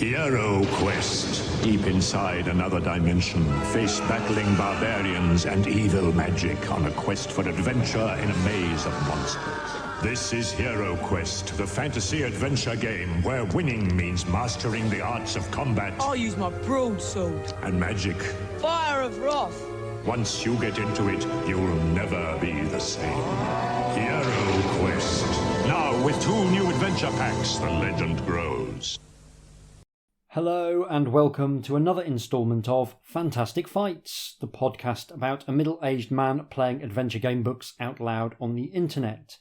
Heroquest. Deep inside another dimension, face battling barbarians and evil magic on a quest for adventure in a maze of monsters. This is Heroquest, the fantasy adventure game where winning means mastering the arts of combat. I'll use my broadsword. And magic. Fire of wrath. Once you get into it, you'll never be the same. Heroquest. Now with 2 new adventure packs, the legend grows. Hello and welcome to another instalment of Fantastic Fights, the podcast about a middle-aged man playing adventure game books out loud on the internet.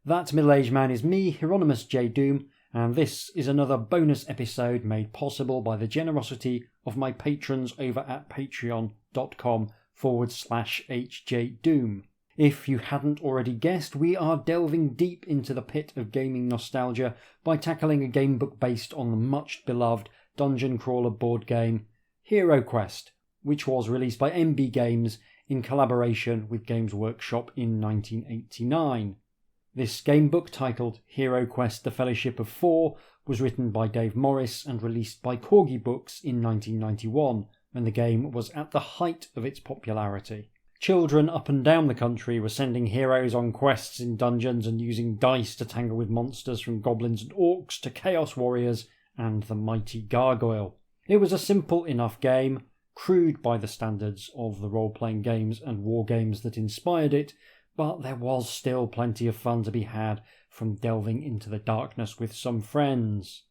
That middle-aged man is me, Hieronymus J. Doom, and this is another bonus episode made possible by the generosity of my patrons over at patreon.com/HJDoom. If you hadn't already guessed, we are delving deep into the pit of gaming nostalgia by tackling a game book based on the much beloved dungeon crawler board game Heroquest, which was released by MB Games in collaboration with Games Workshop in 1989. This game book, titled Heroquest: The Fellowship of Four, was written by Dave Morris and released by Corgi Books in 1991, when the game was at the height of its popularity. Children up and down the country were sending heroes on quests in dungeons and using dice to tangle with monsters from goblins and orcs to chaos warriors and the mighty gargoyle. It was a simple enough game, crude by the standards of the role-playing games and war games that inspired it, but there was still plenty of fun to be had from delving into the darkness with some friends.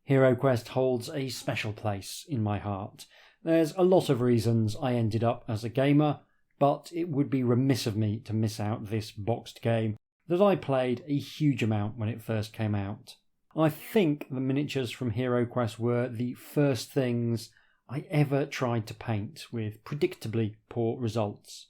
Heroquest holds a special place in my heart. There's a lot of reasons I ended up as a gamer, but it would be remiss of me to miss out this boxed game that I played a huge amount when it first came out. I think the miniatures from Heroquest were the first things I ever tried to paint, with predictably poor results.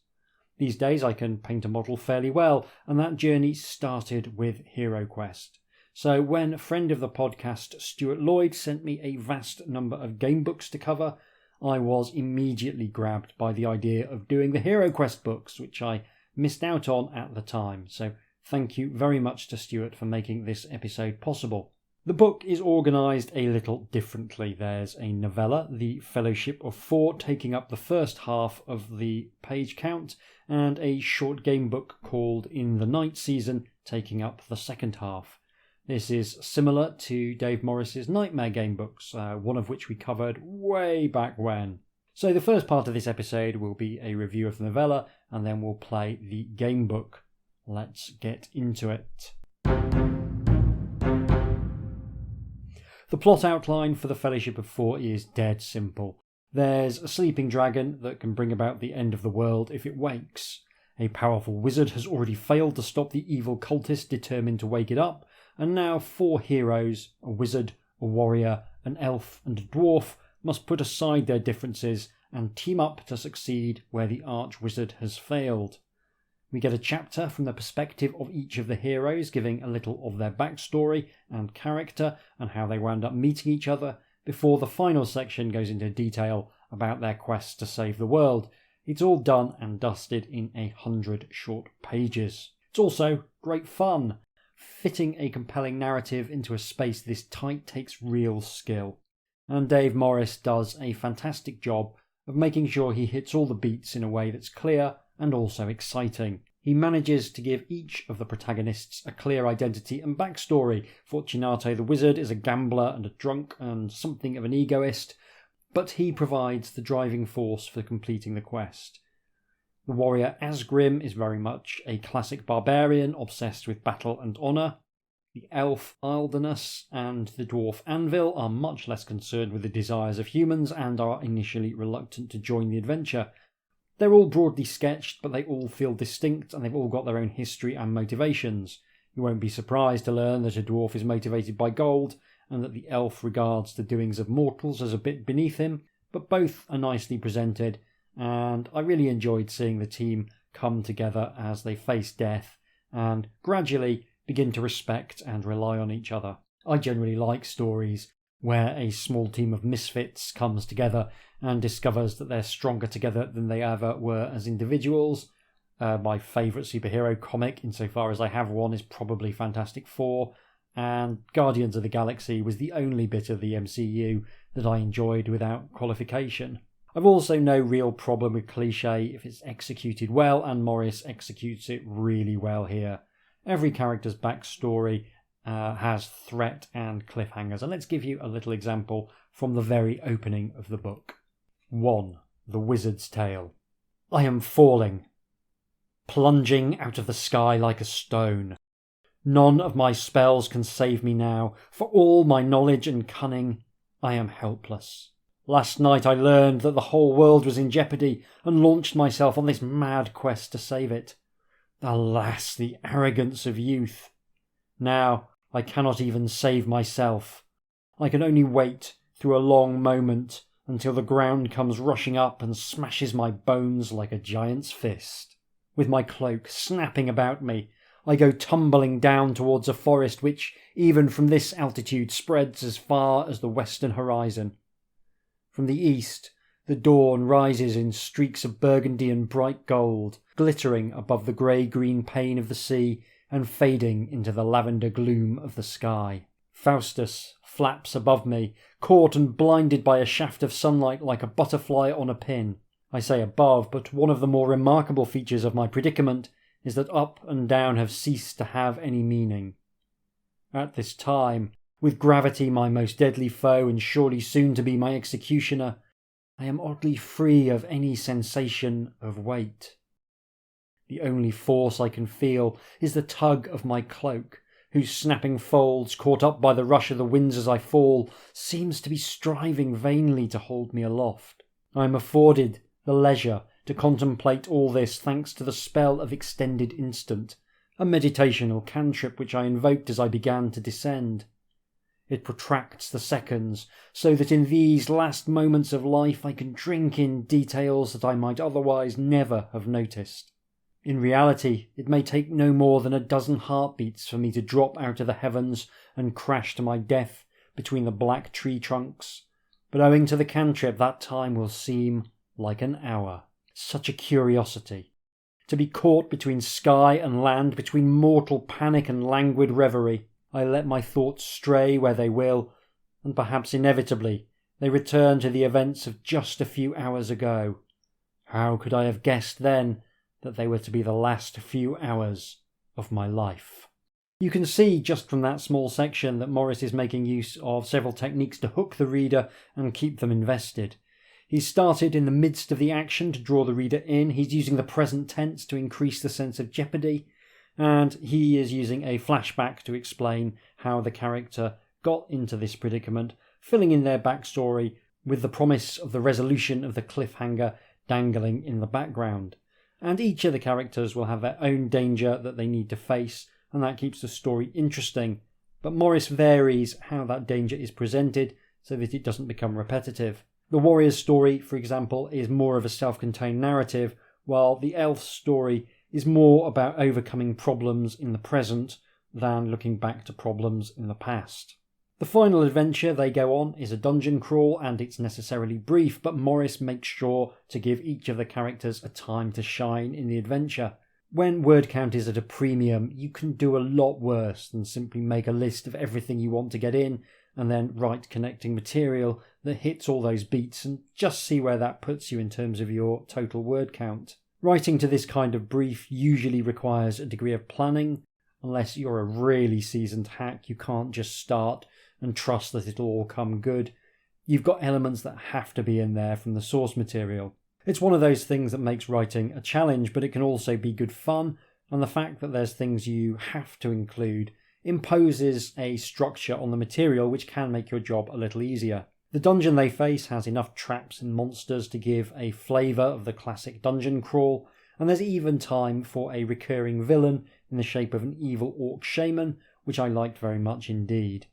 These days I can paint a model fairly well, and that journey started with Heroquest. So when a friend of the podcast, Stuart Lloyd, sent me a vast number of game books to cover, I was immediately grabbed by the idea of doing the Heroquest books, which I missed out on at the time. So thank you very much to Stuart for making this episode possible. The book is organised a little differently. There's a novella, The Fellowship of Four, taking up the first half of the page count, and a short game book called In the Night Season, taking up the second half. This is similar to Dave Morris's Knightmare game books, one of which we covered way back when. So the first part of this episode will be a review of the novella, and then we'll play the game book. Let's get into it. The plot outline for the Fellowship of Four is dead simple. There's a sleeping dragon that can bring about the end of the world if it wakes. A powerful wizard has already failed to stop the evil cultist determined to wake it up, and now 4 heroes, a wizard, a warrior, an elf and a dwarf, must put aside their differences and team up to succeed where the arch-wizard has failed. We get a chapter from the perspective of each of the heroes, giving a little of their backstory and character and how they wound up meeting each other, before the final section goes into detail about their quest to save the world. It's all done and dusted in 100 short pages. It's also great fun. Fitting a compelling narrative into a space this tight takes real skill. And Dave Morris does a fantastic job of making sure he hits all the beats in a way that's clear and also exciting. He manages to give each of the protagonists a clear identity and backstory. Fortunato the wizard is a gambler and a drunk and something of an egoist, but he provides the driving force for completing the quest. The warrior Asgrim is very much a classic barbarian obsessed with battle and honour. The elf Aldernus and the dwarf Anvil are much less concerned with the desires of humans and are initially reluctant to join the adventure. They're all broadly sketched, but they all feel distinct and they've all got their own history and motivations. You won't be surprised to learn that a dwarf is motivated by gold and that the elf regards the doings of mortals as a bit beneath him, but both are nicely presented, and I really enjoyed seeing the team come together as they face death and gradually begin to respect and rely on each other. I generally like stories where a small team of misfits comes together and discovers that they're stronger together than they ever were as individuals. My favourite superhero comic, insofar as I have one, is probably Fantastic Four, and Guardians of the Galaxy was the only bit of the MCU that I enjoyed without qualification. I've also no real problem with cliché if it's executed well, and Morris executes it really well here. Every character's backstory has threat and cliffhangers, and let's give you a little example from the very opening of the book. 1. The Wizard's Tale. I am falling, plunging out of the sky like a stone. None of my spells can save me now. For all my knowledge and cunning, I am helpless. Last night I learned that the whole world was in jeopardy and launched myself on this mad quest to save it. Alas, the arrogance of youth. Now I cannot even save myself. I can only wait through a long moment until the ground comes rushing up and smashes my bones like a giant's fist. With my cloak snapping about me, I go tumbling down towards a forest which, even from this altitude, spreads as far as the western horizon. From the east, the dawn rises in streaks of burgundy and bright gold, glittering above the grey-green pane of the sea and fading into the lavender gloom of the sky. Faustus flaps above me, caught and blinded by a shaft of sunlight like a butterfly on a pin. I say above, but one of the more remarkable features of my predicament is that up and down have ceased to have any meaning. At this time, with gravity my most deadly foe and surely soon to be my executioner, I am oddly free of any sensation of weight. The only force I can feel is the tug of my cloak, whose snapping folds, caught up by the rush of the winds as I fall, seems to be striving vainly to hold me aloft. I am afforded the leisure to contemplate all this thanks to the spell of Extended Instant, a meditational cantrip which I invoked as I began to descend. It protracts the seconds, so that in these last moments of life I can drink in details that I might otherwise never have noticed. In reality, it may take no more than a dozen heartbeats for me to drop out of the heavens and crash to my death between the black tree trunks, but owing to the cantrip that time will seem like an hour. Such a curiosity. To be caught between sky and land, between mortal panic and languid reverie. I let my thoughts stray where they will, and perhaps inevitably they return to the events of just a few hours ago. How could I have guessed then that they were to be the last few hours of my life? You can see just from that small section that Morris is making use of several techniques to hook the reader and keep them invested. He's started in the midst of the action to draw the reader in. He's using the present tense to increase the sense of jeopardy. And he is using a flashback to explain how the character got into this predicament, filling in their backstory with the promise of the resolution of the cliffhanger dangling in the background. And each of the characters will have their own danger that they need to face, and that keeps the story interesting. But Morris varies how that danger is presented so that it doesn't become repetitive. The warrior's story, for example, is more of a self-contained narrative, while the elf's story is more about overcoming problems in the present than looking back to problems in the past. The final adventure they go on is a dungeon crawl, and it's necessarily brief, but Morris makes sure to give each of the characters a time to shine in the adventure. When word count is at a premium, you can do a lot worse than simply make a list of everything you want to get in and then write connecting material that hits all those beats and just see where that puts you in terms of your total word count. Writing to this kind of brief usually requires a degree of planning. Unless you're a really seasoned hack, you can't just start and trust that it'll all come good. You've got elements that have to be in there from the source material. It's one of those things that makes writing a challenge, but it can also be good fun, and the fact that there's things you have to include imposes a structure on the material which can make your job a little easier. The dungeon they face has enough traps and monsters to give a flavour of the classic dungeon crawl, and there's even time for a recurring villain in the shape of an evil orc shaman, which I liked very much indeed.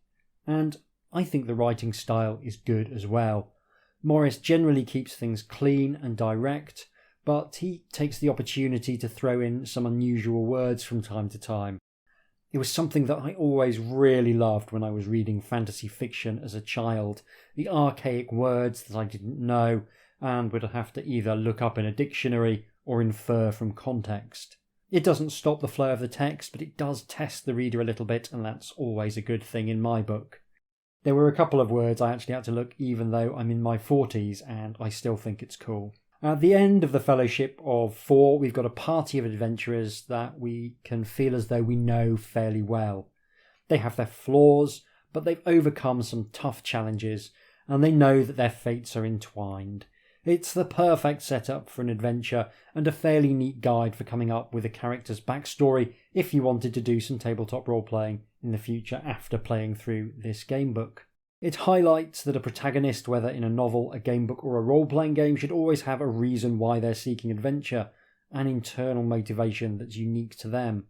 And I think the writing style is good as well. Morris generally keeps things clean and direct, but he takes the opportunity to throw in some unusual words from time to time. It was something that I always really loved when I was reading fantasy fiction as a child, the archaic words that I didn't know and would have to either look up in a dictionary or infer from context. It doesn't stop the flow of the text, but it does test the reader a little bit, and that's always a good thing in my book. There were a couple of words I actually had to look even though I'm in my 40s, and I still think it's cool. At the end of the Fellowship of Four, we've got a party of adventurers that we can feel as though we know fairly well. They have their flaws, but they've overcome some tough challenges, and they know that their fates are entwined. It's the perfect setup for an adventure, and a fairly neat guide for coming up with a character's backstory if you wanted to do some tabletop role-playing in the future after playing through this gamebook. It highlights that a protagonist, whether in a novel, a gamebook or a role-playing game, should always have a reason why they're seeking adventure, an internal motivation that's unique to them.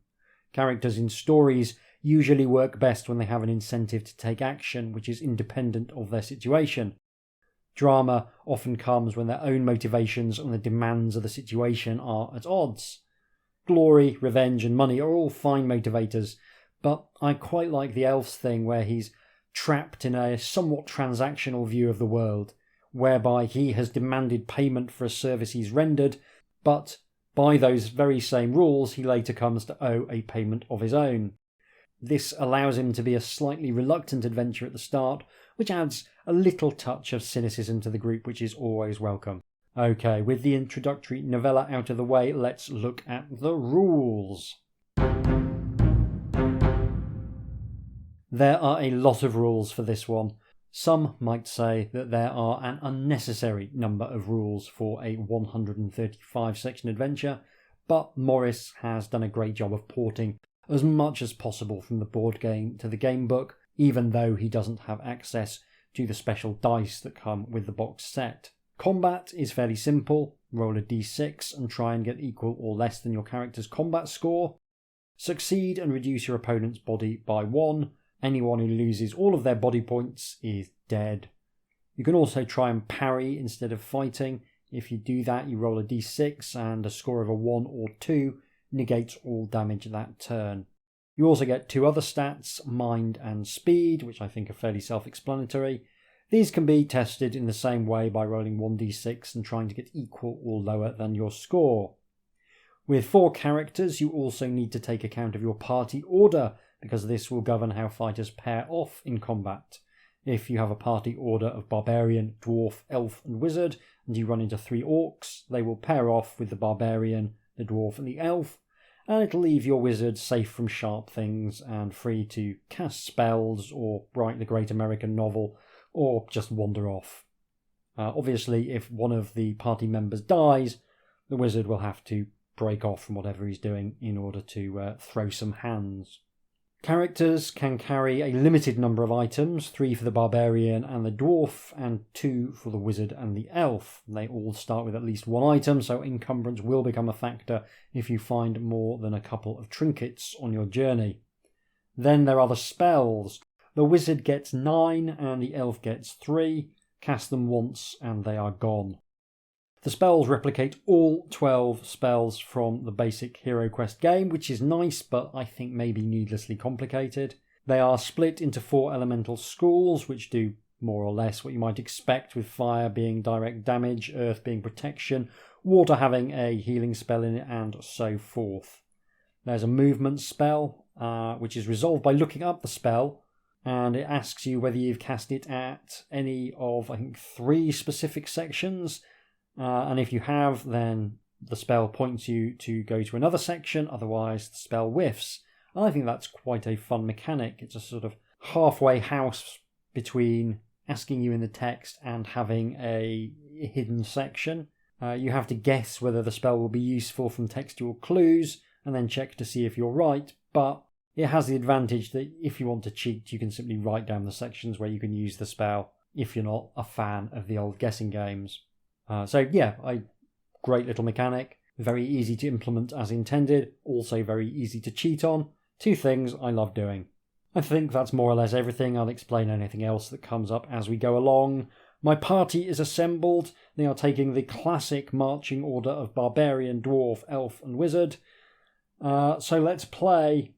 Characters in stories usually work best when they have an incentive to take action which is independent of their situation. Drama often comes when their own motivations and the demands of the situation are at odds. Glory, revenge and money are all fine motivators, but I quite like the elf's thing where he's trapped in a somewhat transactional view of the world, whereby he has demanded payment for a service he's rendered, but by those very same rules he later comes to owe a payment of his own. This allows him to be a slightly reluctant adventurer at the start, which adds a little touch of cynicism to the group, which is always welcome. Okay, with the introductory novella out of the way, let's look at the rules. There are a lot of rules for this one. Some might say that there are an unnecessary number of rules for a 135 section adventure, but Morris has done a great job of porting as much as possible from the board game to the game book, even though he doesn't have access to the special dice that come with the box set. Combat is fairly simple. Roll a d6 and try and get equal or less than your character's combat score. Succeed and reduce your opponent's body by 1. Anyone who loses all of their body points is dead. You can also try and parry instead of fighting. If you do that, you roll a d6 and a score of a 1 or 2 negates all damage that turn. You also get 2 other stats, mind and speed, which I think are fairly self-explanatory. These can be tested in the same way by rolling 1d6 and trying to get equal or lower than your score. With 4 characters, you also need to take account of your party order, because this will govern how fighters pair off in combat. If you have a party order of barbarian, dwarf, elf and wizard, and you run into 3 orcs, they will pair off with the barbarian, the dwarf and the elf, and it'll leave your wizard safe from sharp things and free to cast spells or write the great American novel or just wander off. Obviously, if one of the party members dies, the wizard will have to break off from whatever he's doing in order to throw some hands. Characters can carry a limited number of items, 3 for the barbarian and the dwarf, and 2 for the wizard and the elf. They all start with at least 1 item, so encumbrance will become a factor if you find more than a couple of trinkets on your journey. Then there are the spells. The wizard gets 9 and the elf gets 3. Cast them once and they are gone. The spells replicate all 12 spells from the basic Heroquest game, which is nice, but I think maybe needlessly complicated. They are split into 4 elemental schools, which do more or less what you might expect, with fire being direct damage, earth being protection, water having a healing spell in it, and so forth. There's a movement spell, which is resolved by looking up the spell, and it asks you whether you've cast it at any of, I think, 3 specific sections. And if you have, then the spell points you to go to another section, otherwise the spell whiffs. I think that's quite a fun mechanic. It's a sort of halfway house between asking you in the text and having a hidden section. You have to guess whether the spell will be useful from textual clues and then check to see if you're right, but it has the advantage that if you want to cheat, you can simply write down the sections where you can use the spell if you're not a fan of the old guessing games. Great little mechanic, very easy to implement as intended, also very easy to cheat on. 2 things I love doing. I think that's more or less everything. I'll explain anything else that comes up as we go along. My party is assembled. They are taking the classic marching order of barbarian, dwarf, elf and wizard. So let's play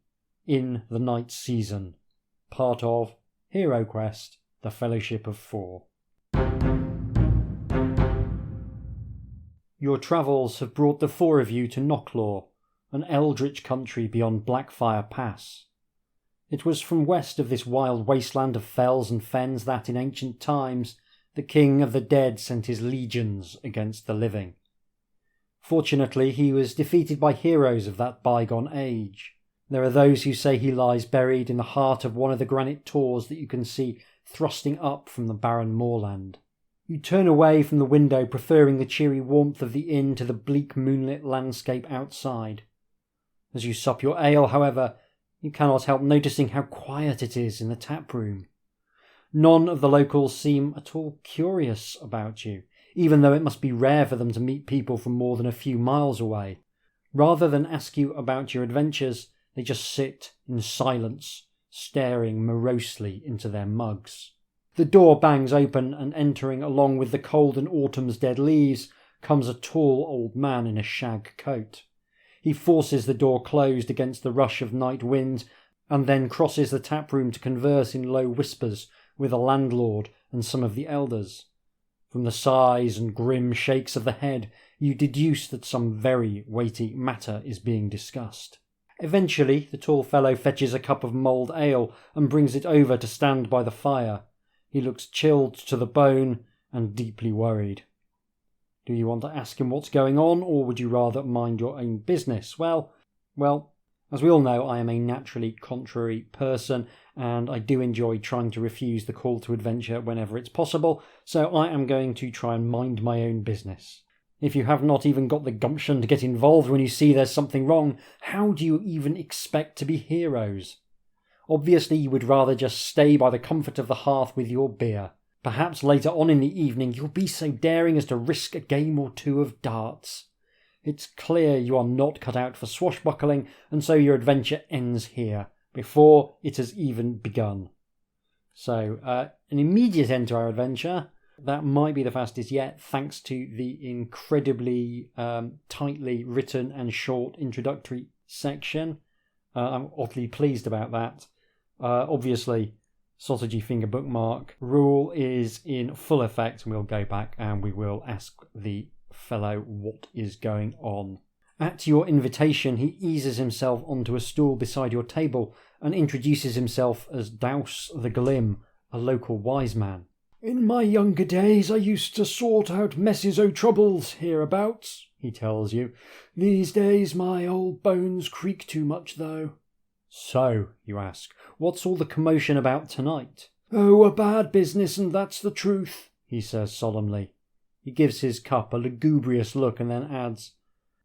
in the night season, part of Heroquest, the Fellowship of Four. Your travels have brought the 4 of you to Knocklaw, an eldritch country beyond Blackfire Pass. It was from west of this wild wasteland of fells and fens that, in ancient times, the king of the dead sent his legions against the living. Fortunately, he was defeated by heroes of that bygone age. There are those who say he lies buried in the heart of one of the granite tors that you can see thrusting up from the barren moorland. You turn away from the window, preferring the cheery warmth of the inn to the bleak moonlit landscape outside. As you sup your ale, however, you cannot help noticing how quiet it is in the tap room. None of the locals seem at all curious about you, even though it must be rare for them to meet people from more than a few miles away. Rather than ask you about your adventures, they just sit in silence, staring morosely into their mugs. The door bangs open, and entering along with the cold and autumn's dead leaves comes a tall old man in a shag coat. He forces the door closed against the rush of night wind, and then crosses the tap room to converse in low whispers with the landlord and some of the elders. From the sighs and grim shakes of the head, you deduce that some very weighty matter is being discussed. Eventually, the tall fellow fetches a cup of mulled ale and brings it over to stand by the fire. He looks chilled to the bone and deeply worried. Do you want to ask him what's going on, or would you rather mind your own business? Well, as we all know, I am a naturally contrary person, and I do enjoy trying to refuse the call to adventure whenever it's possible, so I am going to try and mind my own business. If you have not even got the gumption to get involved when you see there's something wrong, how do you even expect to be heroes? Obviously, you would rather just stay by the comfort of the hearth with your beer. Perhaps later on in the evening you'll be so daring as to risk a game or two of darts. It's clear you are not cut out for swashbuckling, and so your adventure ends here, before it has even begun. So, an immediate end to our adventure. That might be the fastest yet, thanks to the incredibly tightly written and short introductory section. I'm oddly pleased about that. Obviously, Sausagy Finger bookmark rule is in full effect, and we'll go back and we will ask the fellow what is going on. At your invitation, he eases himself onto a stool beside your table and introduces himself as Douse the Glim, a local wise man. In my younger days, I used to sort out messes o' troubles hereabouts, he tells you. These days my old bones creak too much, though. So, you ask, what's all the commotion about tonight? Oh, a bad business, and that's the truth, he says solemnly. He gives his cup a lugubrious look and then adds,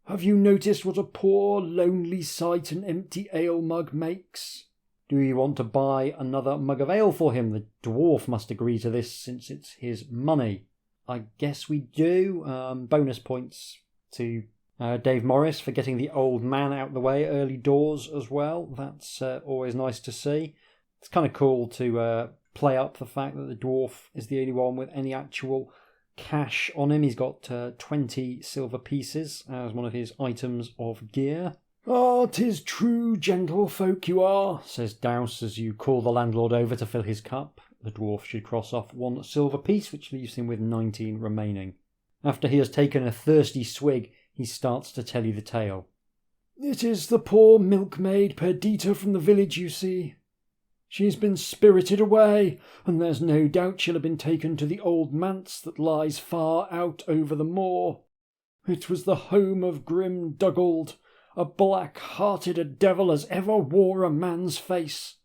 Have you noticed what a poor, lonely sight an empty ale mug makes? Do you want to buy another mug of ale for him? The dwarf must agree to this since it's his money. I guess we do. Bonus points to Dave Morris for getting the old man out the way early doors as well. That's always nice to see. It's kind of cool to play up the fact that the dwarf is the only one with any actual cash on him. He's got 20 silver pieces as one of his items of gear. Ah, 'tis true, gentlefolk you are, says Douse as you call the landlord over to fill his cup. The dwarf should cross off 1 silver piece, which leaves him with 19 remaining. After he has taken a thirsty swig, he starts to tell you the tale. It is the poor milkmaid Perdita from the village, you see. She's been spirited away, and there's no doubt she'll have been taken to the old manse that lies far out over the moor. It was the home of grim Dugald, a black-hearted a devil as ever wore a man's face.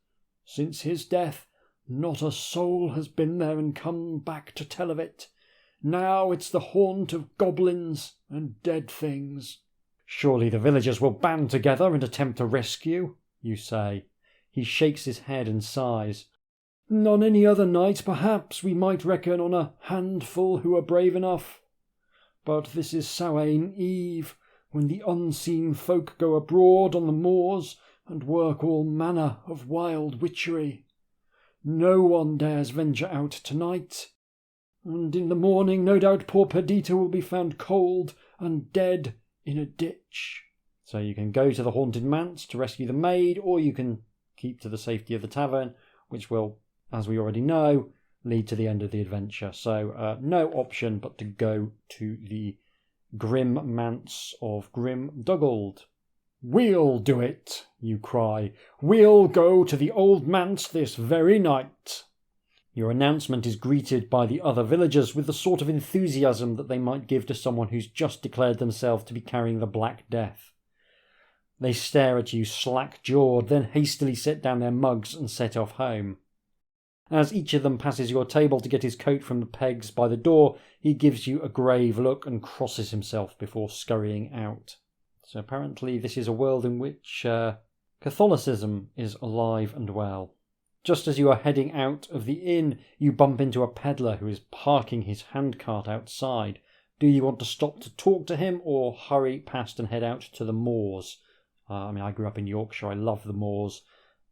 Since his death, not a soul has been there and come back to tell of it. Now it's the haunt of goblins and dead things. Surely the villagers will band together and attempt to rescue, you say. He shakes his head and sighs. On any other night, perhaps, we might reckon on a handful who are brave enough. But this is Samhain Eve, when the unseen folk go abroad on the moors and work all manner of wild witchery. No one dares venture out tonight, and in the morning no doubt poor Perdita will be found cold and dead in a ditch. So you can go to the haunted manse to rescue the maid, or you can keep to the safety of the tavern, which will, as we already know, lead to the end of the adventure. So no option but to go to the grim manse of Grim Dugald. "We'll do it," you cry. "We'll go to the old manse this very night." Your announcement is greeted by the other villagers with the sort of enthusiasm that they might give to someone who's just declared themselves to be carrying the Black Death. They stare at you slack-jawed, then hastily set down their mugs and set off home. As each of them passes your table to get his coat from the pegs by the door, he gives you a grave look and crosses himself before scurrying out. So apparently this is a world in which Catholicism is alive and well. Just as you are heading out of the inn, you bump into a peddler who is parking his handcart outside. Do you want to stop to talk to him or hurry past and head out to the moors? I grew up in Yorkshire. I love the moors.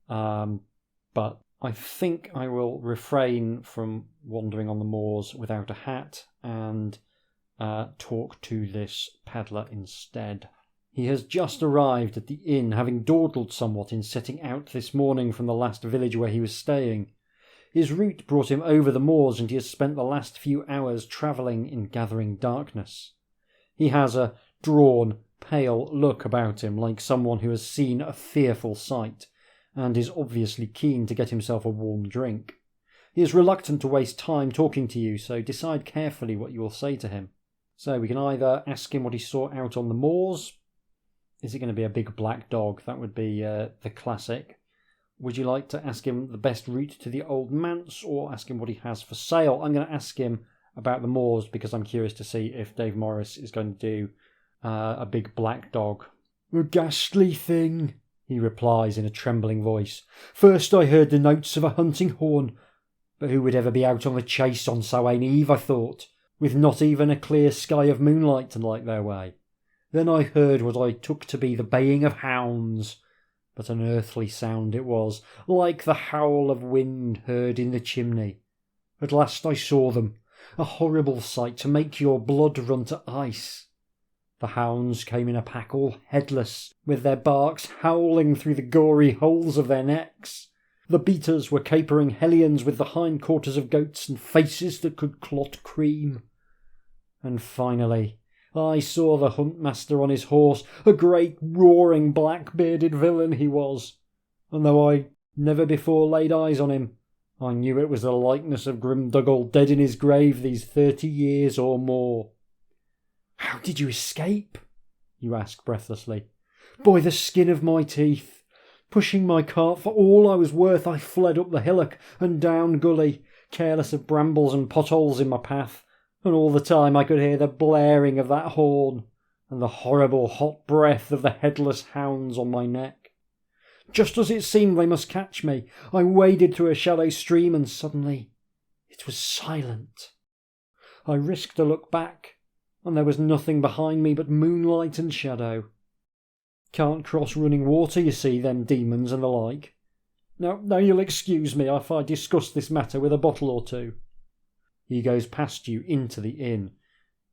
But I think I will refrain from wandering on the moors without a hat and talk to this peddler instead. He has just arrived at the inn, having dawdled somewhat in setting out this morning from the last village where he was staying. His route brought him over the moors, and he has spent the last few hours travelling in gathering darkness. He has a drawn, pale look about him, like someone who has seen a fearful sight, and is obviously keen to get himself a warm drink. He is reluctant to waste time talking to you, so decide carefully what you will say to him. So we can either ask him what he saw out on the moors. Is it going to be a big black dog? That would be the classic. Would you like to ask him the best route to the old manse, or ask him what he has for sale? I'm going to ask him about the moors because I'm curious to see if Dave Morris is going to do a big black dog. "A ghastly thing," he replies in a trembling voice. "First I heard the notes of a hunting horn, but who would ever be out on the chase on Samhain Eve, I thought, with not even a clear sky of moonlight to light their way. Then I heard what I took to be the baying of hounds, but an earthly sound it was, like the howl of wind heard in the chimney. At last I saw them, a horrible sight to make your blood run to ice. The hounds came in a pack all headless, with their barks howling through the gory holes of their necks. The beaters were capering hellions with the hindquarters of goats and faces that could clot cream. And finally I saw the huntmaster on his horse, a great roaring black-bearded villain he was, and though I never before laid eyes on him, I knew it was the likeness of Grimduggal dead in his grave these 30 years or more." "How did you escape?" you ask breathlessly. "By the skin of my teeth. Pushing my cart for all I was worth, I fled up the hillock and down gully, careless of brambles and potholes in my path, and all the time I could hear the blaring of that horn and the horrible hot breath of the headless hounds on my neck. Just as it seemed they must catch me, I waded through a shallow stream, and suddenly it was silent. I risked a look back, and there was nothing behind me but moonlight and shadow. Can't cross running water, you see, them demons and the like. Now you'll excuse me if I discuss this matter with a bottle or two." He goes past you into the inn.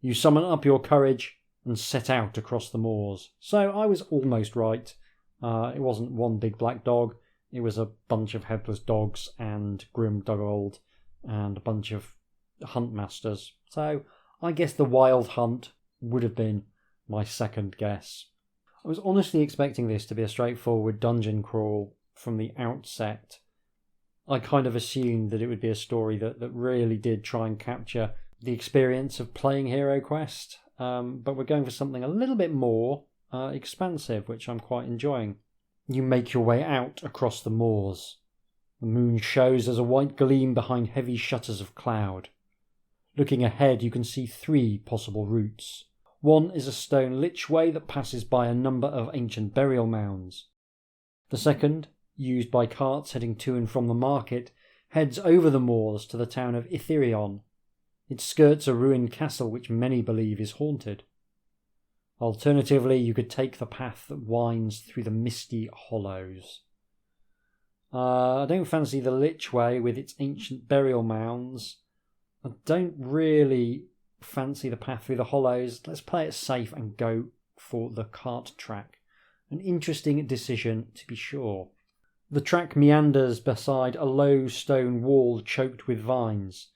You summon up your courage and set out across the moors. So I was almost right. It wasn't one big black dog. It was a bunch of headless dogs and Grimduggal and a bunch of huntmasters. So I guess the wild hunt would have been my second guess. I was honestly expecting this to be a straightforward dungeon crawl from the outset. I kind of assumed that it would be a story that really did try and capture the experience of playing Heroquest, but we're going for something a little bit more expansive, which I'm quite enjoying. You make your way out across the moors. The moon shows as a white gleam behind heavy shutters of cloud. Looking ahead, you can see 3 possible routes. One is a stone lichway that passes by a number of ancient burial mounds. The second, used by carts heading to and from the market, heads over the moors to the town of Itherion. It skirts a ruined castle which many believe is haunted. Alternatively, you could take the path that winds through the misty hollows. I don't fancy the lichway with its ancient burial mounds. I don't really fancy the path through the hollows. Let's play it safe and go for the cart track. An interesting decision, to be sure. The track meanders beside a low stone wall choked with vines.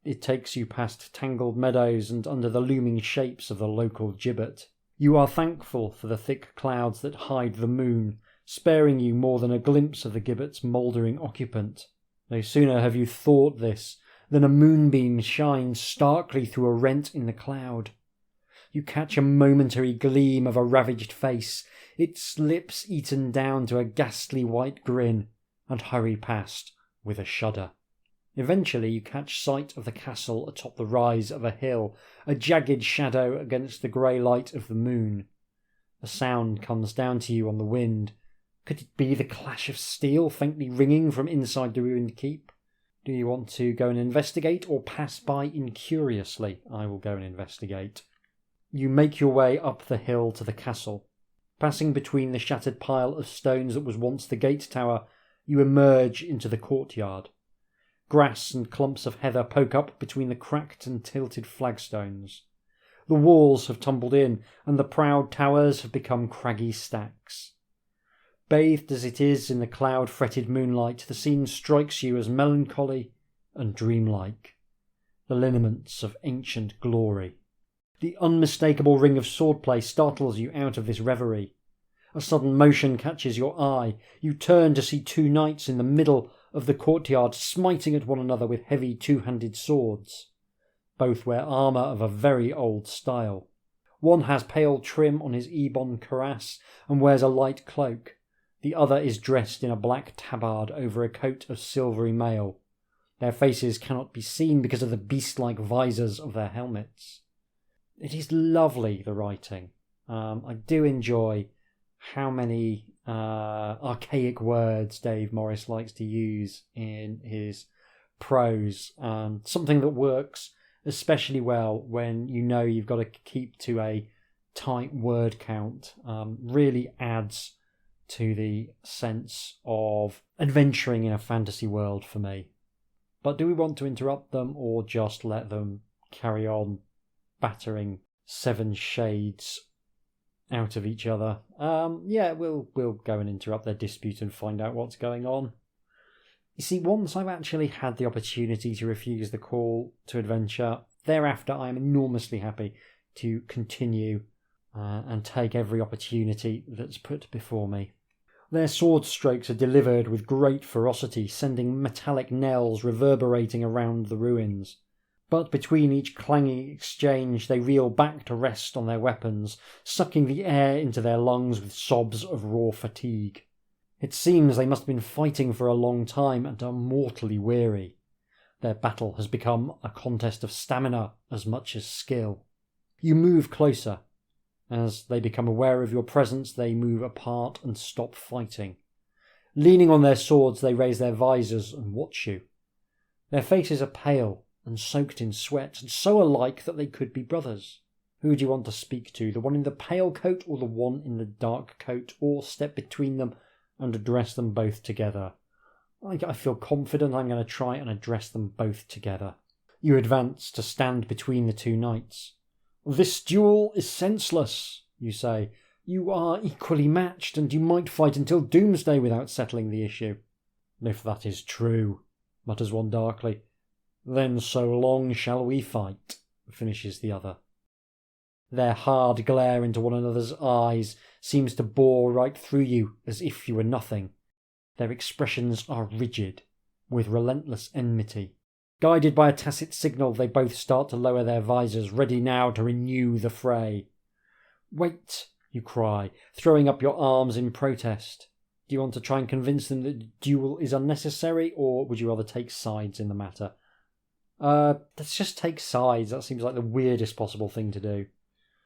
It takes you past tangled meadows and under the looming shapes of the local gibbet. You are thankful for the thick clouds that hide the moon, sparing you more than a glimpse of the gibbet's mouldering occupant. No sooner have you thought this than a moonbeam shines starkly through a rent in the cloud. You catch a momentary gleam of a ravaged face, its lips eaten down to a ghastly white grin, and hurry past with a shudder. Eventually you catch sight of the castle atop the rise of a hill, a jagged shadow against the grey light of the moon. A sound comes down to you on the wind. Could it be the clash of steel faintly ringing from inside the ruined keep? Do you want to go and investigate or pass by incuriously? I will go and investigate. You make your way up the hill to the castle. Passing between the shattered pile of stones that was once the gate tower, you emerge into the courtyard. Grass and clumps of heather poke up between the cracked and tilted flagstones. The walls have tumbled in, and the proud towers have become craggy stacks. Bathed as it is in the cloud-fretted moonlight, the scene strikes you as melancholy and dreamlike. The lineaments of ancient glory. The unmistakable ring of swordplay startles you out of this reverie. A sudden motion catches your eye. You turn to see two knights in the middle of the courtyard smiting at one another with heavy two-handed swords. Both wear armour of a very old style. One has pale trim on his ebon cuirass and wears a light cloak. The other is dressed in a black tabard over a coat of silvery mail. Their faces cannot be seen because of the beast-like visors of their helmets. It is lovely, the writing. I do enjoy how many archaic words Dave Morris likes to use in his prose. Something that works especially well when you know you've got to keep to a tight word count. Really adds to the sense of adventuring in a fantasy world for me. But do we want to interrupt them or just let them carry on battering seven shades out of each other? We'll go and interrupt their dispute and find out what's going on. You see, once I've actually had the opportunity to refuse the call to adventure, thereafter I am enormously happy to continue and take every opportunity that's put before me. Their sword strokes are delivered with great ferocity, sending metallic knells reverberating around the ruins. But between each clanging exchange they reel back to rest on their weapons, sucking the air into their lungs with sobs of raw fatigue. It seems they must have been fighting for a long time and are mortally weary. Their battle has become a contest of stamina as much as skill. You move closer. As they become aware of your presence, they move apart and stop fighting. Leaning on their swords, they raise their visors and watch you. Their faces are pale and soaked in sweat, and so alike that they could be brothers. Who do you want to speak to, the one in the pale coat or the one in the dark coat, or step between them and address them both together? I feel confident I'm going to try and address them both together. You advance to stand between the two knights. "This duel is senseless," you say. "You are equally matched, and you might fight until doomsday without settling the issue." "If that is true," mutters one darkly, "then so long shall we fight," finishes the other. Their hard glare into one another's eyes seems to bore right through you as if you were nothing. Their expressions are rigid, with relentless enmity. Guided by a tacit signal, they both start to lower their visors, ready now to renew the fray. "Wait," you cry, throwing up your arms in protest. Do you want to try and convince them that the duel is unnecessary, or would you rather take sides in the matter? Let's just take sides. That seems like the weirdest possible thing to do.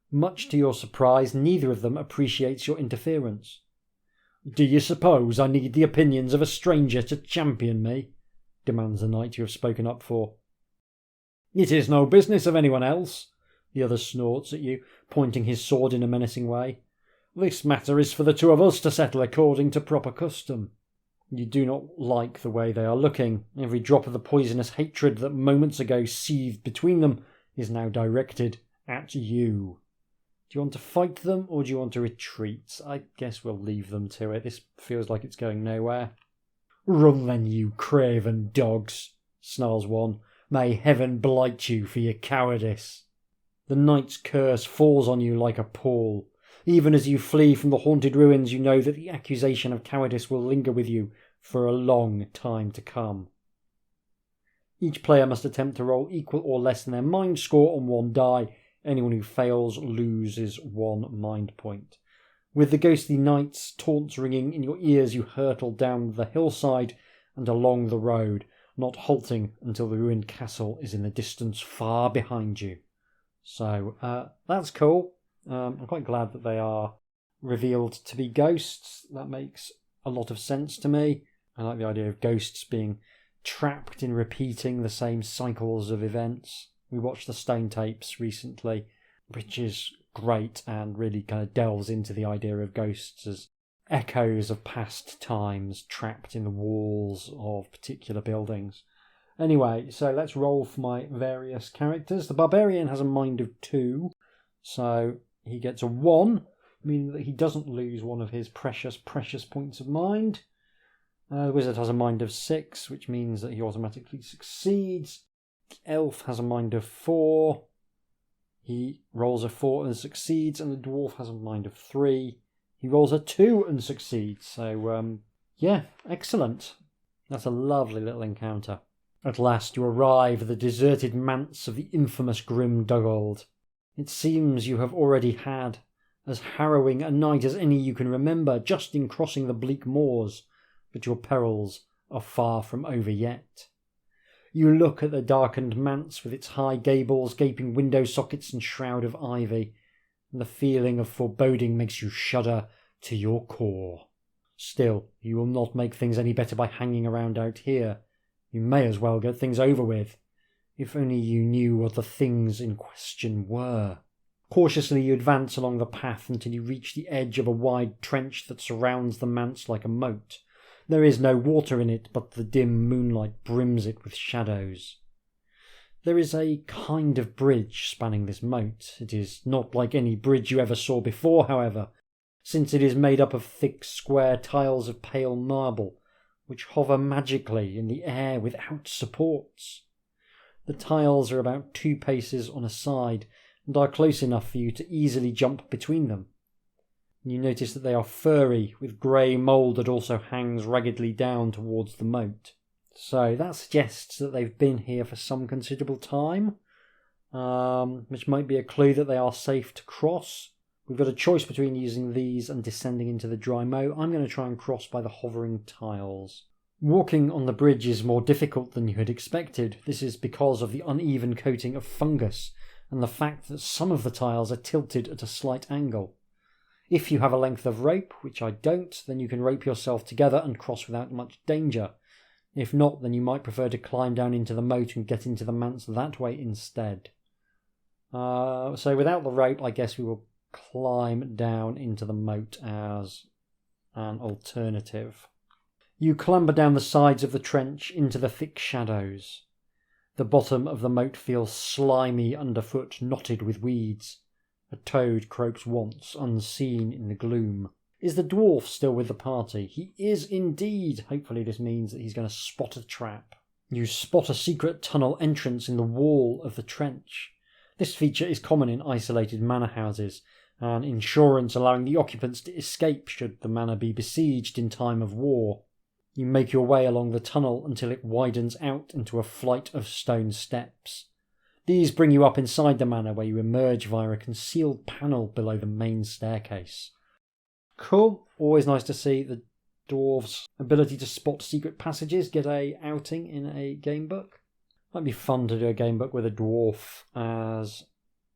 Much to your surprise, neither of them appreciates your interference. "Do you suppose I need the opinions of a stranger to champion me?" demands the knight you have spoken up for. "It is no business of anyone else," the other snorts at you, pointing his sword in a menacing way. "This matter is for the two of us to settle according to proper custom." You do not like the way they are looking. Every drop of the poisonous hatred that moments ago seethed between them is now directed at you. Do you want to fight them, or do you want to retreat? I guess we'll leave them to it. This feels like it's going nowhere. "Run then, you craven dogs," snarls one. "May heaven blight you for your cowardice." The night's curse falls on you like a pall. Even as you flee from the haunted ruins, you know that the accusation of cowardice will linger with you for a long time to come. Each player must attempt to roll equal or less than their mind score on one die. Anyone who fails loses 1 mind point. With the ghostly night's taunts ringing in your ears, you hurtle down the hillside and along the road, not halting until the ruined castle is in the distance far behind you. So that's cool. I'm quite glad that they are revealed to be ghosts. That makes a lot of sense to me. I like the idea of ghosts being trapped in repeating the same cycles of events. We watched the Stone Tapes recently, which is great and really kind of delves into the idea of ghosts as echoes of past times trapped in the walls of particular buildings. Anyway, so let's roll for my various characters. The Barbarian has a mind of 2, so he gets a 1, meaning that he doesn't lose one of his precious points of mind. The Wizard has a mind of 6, which means that he automatically succeeds. The Elf has a mind of 4. He rolls a 4 and succeeds, and the Dwarf has a mind of 3. He rolls a 2 and succeeds. So, yeah, excellent. That's a lovely little encounter. At last you arrive at the deserted manse of the infamous Grim Dugald. It seems you have already had as harrowing a night as any you can remember, just in crossing the bleak moors, but your perils are far from over yet. You look at the darkened manse with its high gables, gaping window sockets and shroud of ivy, and the feeling of foreboding makes you shudder to your core. Still, you will not make things any better by hanging around out here. You may as well get things over with. If only you knew what the things in question were. Cautiously you advance along the path until you reach the edge of a wide trench that surrounds the manse like a moat. There is no water in it, but the dim moonlight brims it with shadows. There is a kind of bridge spanning this moat. It is not like any bridge you ever saw before, however, since it is made up of thick square tiles of pale marble, which hover magically in the air without supports. The tiles are about 2 paces on a side, and are close enough for you to easily jump between them. You notice that they are furry, with grey mould that also hangs raggedly down towards the moat. So that suggests that they've been here for some considerable time, which might be a clue that they are safe to cross. We've got a choice between using these and descending into the dry moat. I'm going to try and cross by the hovering tiles. Walking on the bridge is more difficult than you had expected. This is because of the uneven coating of fungus and the fact that some of the tiles are tilted at a slight angle. If you have a length of rope, which I don't, then you can rope yourself together and cross without much danger. If not, then you might prefer to climb down into the moat and get into the manse that way instead. So without the rope, I guess we will climb down into the moat as an alternative. You clamber down the sides of the trench into the thick shadows. The bottom of the moat feels slimy underfoot, knotted with weeds. A toad croaks once, unseen in the gloom. Is the dwarf still with the party? He is indeed. Hopefully this means that he's going to spot a trap. You spot a secret tunnel entrance in the wall of the trench. This feature is common in isolated manor houses, an insurance allowing the occupants to escape should the manor be besieged in time of war. You make your way along the tunnel until it widens out into a flight of stone steps. These bring you up inside the manor, where you emerge via a concealed panel below the main staircase. Cool. Always nice to see the dwarves' ability to spot secret passages get a outing in a game book. Might be fun to do a game book with a dwarf as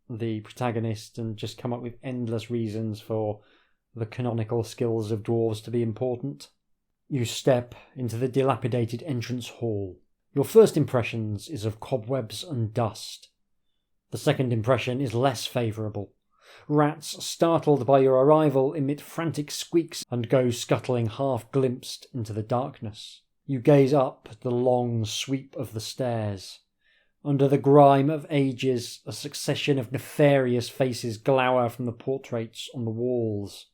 the protagonist and just come up with endless reasons for the canonical skills of dwarves to be important. You step into the dilapidated entrance hall. Your first impressions is of cobwebs and dust. The second impression is less favourable. Rats, startled by your arrival, emit frantic squeaks and go scuttling half-glimpsed into the darkness. You gaze up at the long sweep of the stairs. Under the grime of ages, a succession of nefarious faces glower from the portraits on the walls.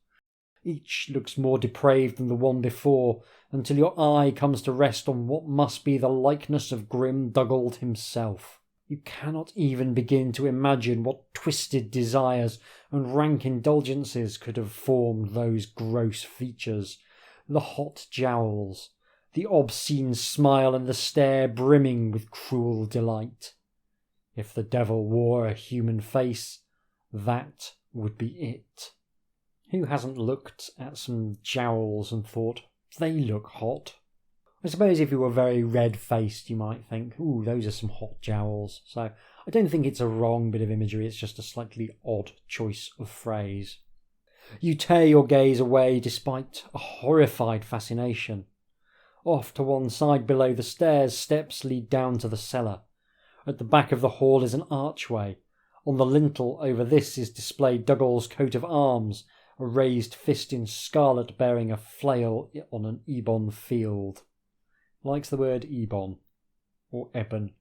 Each looks more depraved than the one before, until your eye comes to rest on what must be the likeness of Grim Dugald himself. You cannot even begin to imagine what twisted desires and rank indulgences could have formed those gross features. The hot jowls, the obscene smile and the stare brimming with cruel delight. If the devil wore a human face, that would be it. Who hasn't looked at some jowls and thought, they look hot? I suppose if you were very red-faced, you might think, ooh, those are some hot jowls. So I don't think it's a wrong bit of imagery, it's just a slightly odd choice of phrase. You tear your gaze away despite a horrified fascination. Off to one side below the stairs, steps lead down to the cellar. At the back of the hall is an archway. On the lintel over this is displayed Dougal's coat of arms, a raised fist in scarlet bearing a flail on an ebon field. Likes the word ebon, or ebon. Do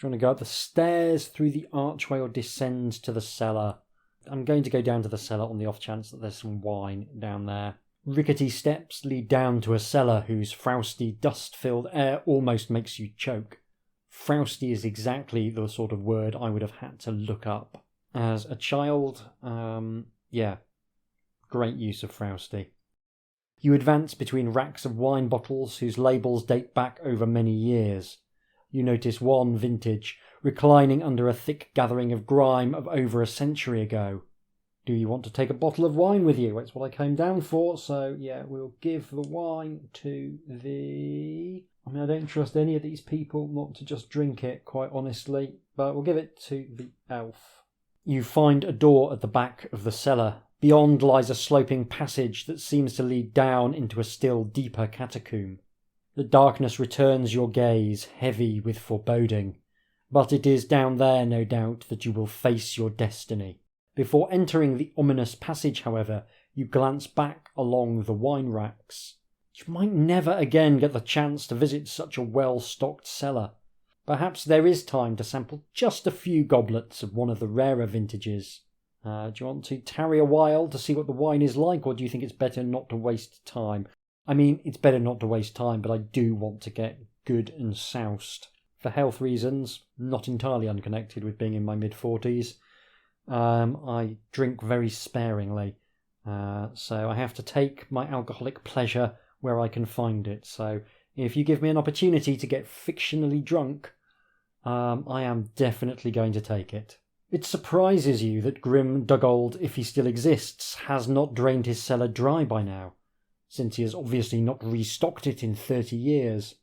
you want to go up the stairs, through the archway, or descend to the cellar? I'm going to go down to the cellar on the off chance that there's some wine down there. Rickety steps lead down to a cellar whose frowsty, dust-filled air almost makes you choke. Frowsty is exactly the sort of word I would have had to look up as a child. Great use of frowsty. You advance between racks of wine bottles whose labels date back over many years. You notice one vintage reclining under a thick gathering of grime of over a century ago. Do you want to take a bottle of wine with you? That's what I came down for, so yeah, we'll give the wine to the... I don't trust any of these people not to just drink it, quite honestly, but we'll give it to the elf. You find a door at the back of the cellar. Beyond lies a sloping passage that seems to lead down into a still deeper catacomb. The darkness returns your gaze, heavy with foreboding. But it is down there, no doubt, that you will face your destiny. Before entering the ominous passage, however, you glance back along the wine racks. You might never again get the chance to visit such a well-stocked cellar. Perhaps there is time to sample just a few goblets of one of the rarer vintages. Do you want to tarry a while to see what the wine is like, or do you think it's better not to waste time? It's better not to waste time, but I do want to get good and soused. For health reasons, not entirely unconnected with being in my mid-40s. I drink very sparingly, so I have to take my alcoholic pleasure where I can find it. So if you give me an opportunity to get fictionally drunk, I am definitely going to take it. It surprises you that grim Dugald, if he still exists, has not drained his cellar dry by now, since he has obviously not restocked it in 30 years.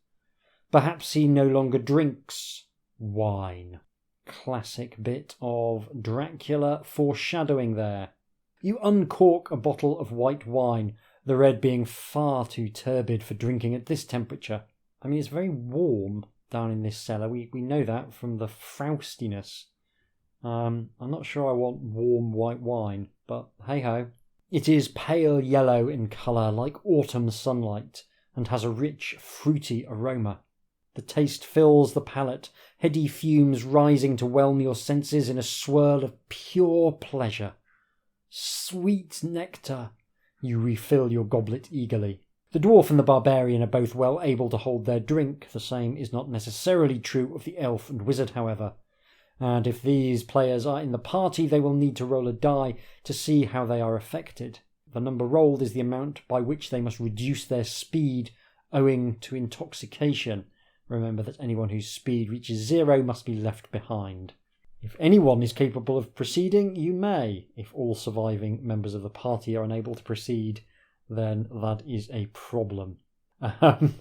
Perhaps he no longer drinks wine. Classic bit of Dracula foreshadowing there. You uncork a bottle of white wine, the red being far too turbid for drinking at this temperature. It's very warm down in this cellar. We know that from the frowstiness. I'm not sure I want warm white wine, but hey-ho. It is pale yellow in colour, like autumn sunlight, and has a rich, fruity aroma. The taste fills the palate, heady fumes rising to whelm your senses in a swirl of pure pleasure. Sweet nectar! You refill your goblet eagerly. The dwarf and the barbarian are both well able to hold their drink. The same is not necessarily true of the elf and wizard, however. And if these players are in the party, they will need to roll a die to see how they are affected. The number rolled is the amount by which they must reduce their speed owing to intoxication. Remember that anyone whose speed reaches 0 must be left behind. If anyone is capable of proceeding, you may. If all surviving members of the party are unable to proceed, then that is a problem. I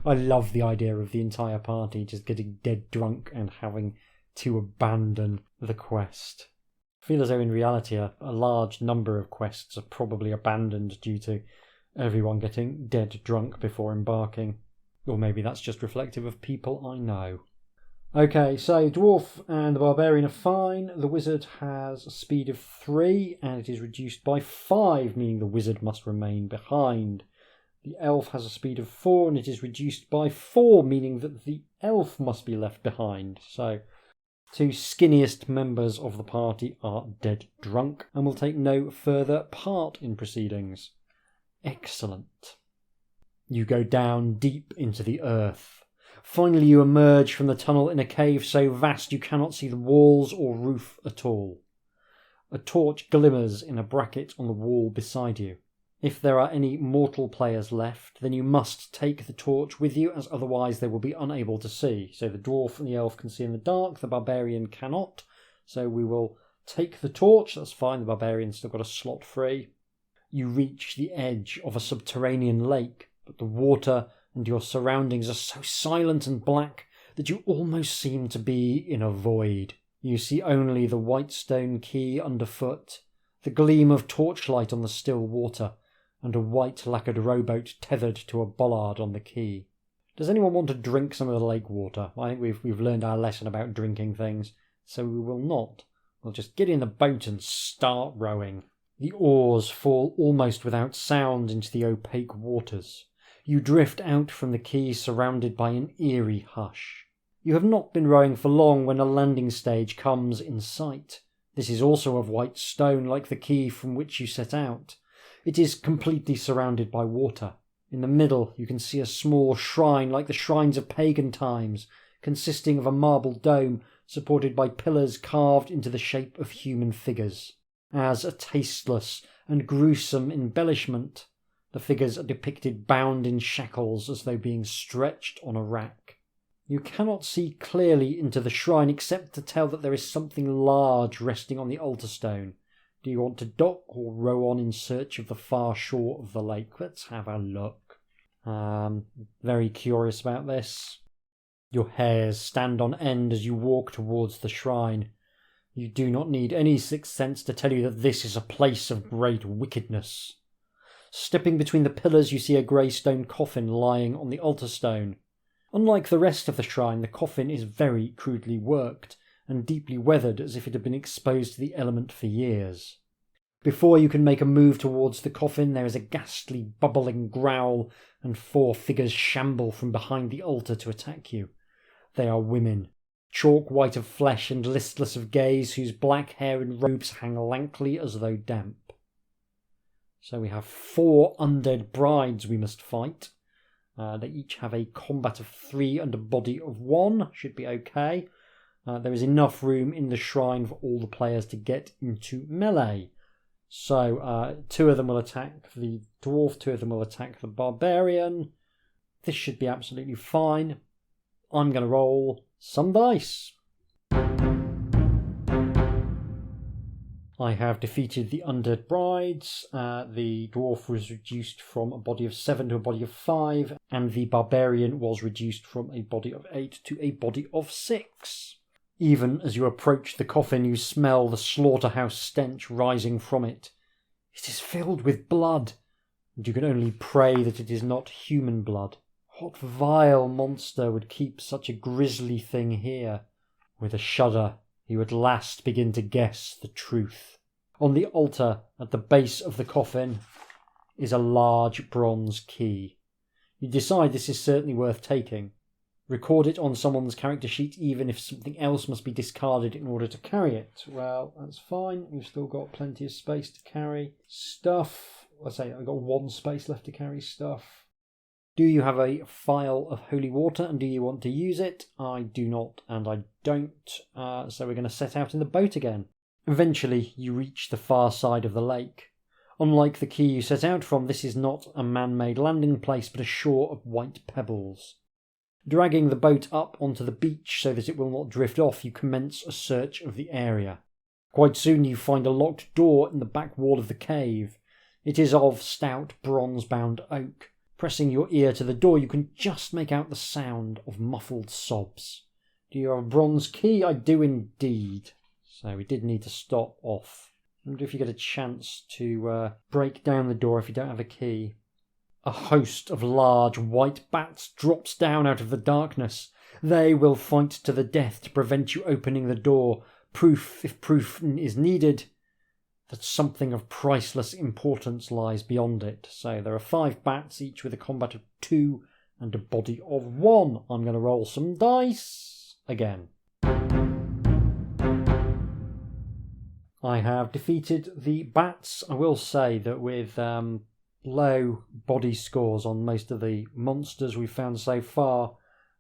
love the idea of the entire party just getting dead drunk and having to abandon the quest. I feel as though in reality a large number of quests are probably abandoned due to everyone getting dead drunk before embarking. Or maybe that's just reflective of people I know. Okay, so Dwarf and the Barbarian are fine. The Wizard has a speed of 3 and it is reduced by 5, meaning the Wizard must remain behind. The Elf has a speed of 4 and it is reduced by 4, meaning that the Elf must be left behind. So, 2 skinniest members of the party are dead drunk and will take no further part in proceedings. Excellent. You go down deep into the earth. Finally you emerge from the tunnel in a cave so vast you cannot see the walls or roof at all. A torch glimmers in a bracket on the wall beside you. If there are any mortal players left, then you must take the torch with you, as otherwise they will be unable to see. So the dwarf and the elf can see in the dark, the barbarian cannot. So we will take the torch, that's fine, the barbarian's still got a slot free. You reach the edge of a subterranean lake, but the water and your surroundings are so silent and black that you almost seem to be in a void. You see only the white stone quay underfoot, the gleam of torchlight on the still water, and a white lacquered rowboat tethered to a bollard on the quay. Does anyone want to drink some of the lake water? I think we've learned our lesson about drinking things, so we will not. We'll just get in the boat and start rowing. The oars fall almost without sound into the opaque waters. You drift out from the quay surrounded by an eerie hush. You have not been rowing for long when a landing stage comes in sight. This is also of white stone like the quay from which you set out. It is completely surrounded by water. In the middle you can see a small shrine like the shrines of pagan times, consisting of a marble dome supported by pillars carved into the shape of human figures. As a tasteless and gruesome embellishment, the figures are depicted bound in shackles as though being stretched on a rack. You cannot see clearly into the shrine except to tell that there is something large resting on the altar stone. Do you want to dock or row on in search of the far shore of the lake? Let's have a look. Very curious about this. Your hairs stand on end as you walk towards the shrine. You do not need any sixth sense to tell you that this is a place of great wickedness. Stepping between the pillars you see a grey stone coffin lying on the altar stone. Unlike the rest of the shrine, the coffin is very crudely worked and deeply weathered as if it had been exposed to the element for years. Before you can make a move towards the coffin, there is a ghastly bubbling growl and 4 figures shamble from behind the altar to attack you. They are women, chalk white of flesh and listless of gaze, whose black hair and robes hang lankly as though damp. So we have 4 undead brides we must fight. They each have a combat of 3 and a body of 1. Should be okay. There is enough room in the shrine for all the players to get into melee. So 2 of them will attack the dwarf, 2 of them will attack the barbarian. This should be absolutely fine. I'm going to roll some dice. I have defeated the undead brides. The dwarf was reduced from a body of 7 to a body of 5, and the barbarian was reduced from a body of 8 to a body of 6. Even as you approach the coffin, you smell the slaughterhouse stench rising from it. It is filled with blood, and you can only pray that it is not human blood. What vile monster would keep such a grisly thing here? With a shudder, you at last begin to guess the truth. On the altar, at the base of the coffin, is a large bronze key. You decide this is certainly worth taking. Record it on someone's character sheet even if something else must be discarded in order to carry it. Well, that's fine. We've still got plenty of space to carry stuff. Let's say I've got 1 space left to carry stuff. Do you have a phial of holy water and do you want to use it? I do not and I don't. So we're going to set out in the boat again. Eventually you reach the far side of the lake. Unlike the quay you set out from, this is not a man-made landing place but a shore of white pebbles. Dragging the boat up onto the beach so that it will not drift off, you commence a search of the area. Quite soon you find a locked door in the back wall of the cave. It is of stout bronze-bound oak. Pressing your ear to the door, you can just make out the sound of muffled sobs. Do you have a bronze key? I do indeed. So we did need to stop off. I wonder if you get a chance to break down the door if you don't have a key. A host of large white bats drops down out of the darkness. They will fight to the death to prevent you opening the door. Proof, if proof is needed, that something of priceless importance lies beyond it. So there are 5 bats, each with a combat of 2 and a body of 1. I'm going to roll some dice again. I have defeated the bats. I will say that with low body scores on most of the monsters we've found so far,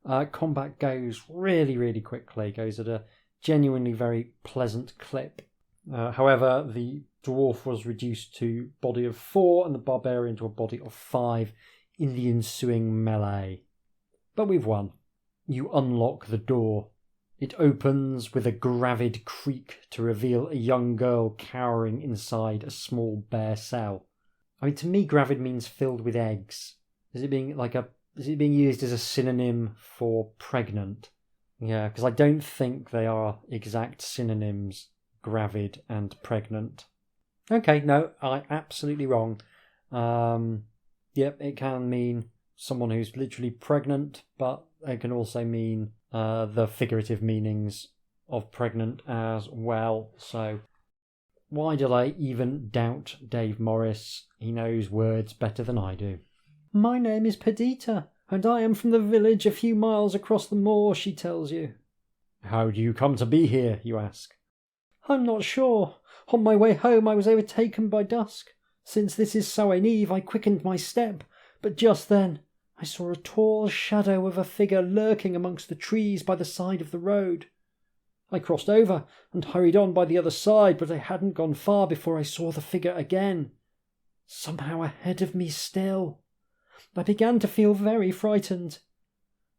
Combat goes really, really quickly, goes at a genuinely very pleasant clip. However, the dwarf was reduced to body of 4 and the barbarian to a body of 5 in the ensuing melee. But we've won. You unlock the door. It opens with a gravid creak to reveal a young girl cowering inside a small bare cell. I mean, to me, gravid means filled with eggs. Is it being used as a synonym for pregnant? Yeah, because I don't think they are exact synonyms, gravid and pregnant. Okay, no, I'm absolutely wrong. Yep, it can mean someone who's literally pregnant, but it can also mean the figurative meanings of pregnant as well. So why did I even doubt Dave Morris? He knows words better than I do. My name is Perdita, and I am from the village a few miles across the moor, she tells you. How do you come to be here, you ask? I'm not sure. On my way home I was overtaken by dusk. Since this is Samhain Eve, I quickened my step, but just then I saw a tall shadow of a figure lurking amongst the trees by the side of the road. I crossed over and hurried on by the other side, but I hadn't gone far before I saw the figure again, somehow ahead of me still. I began to feel very frightened.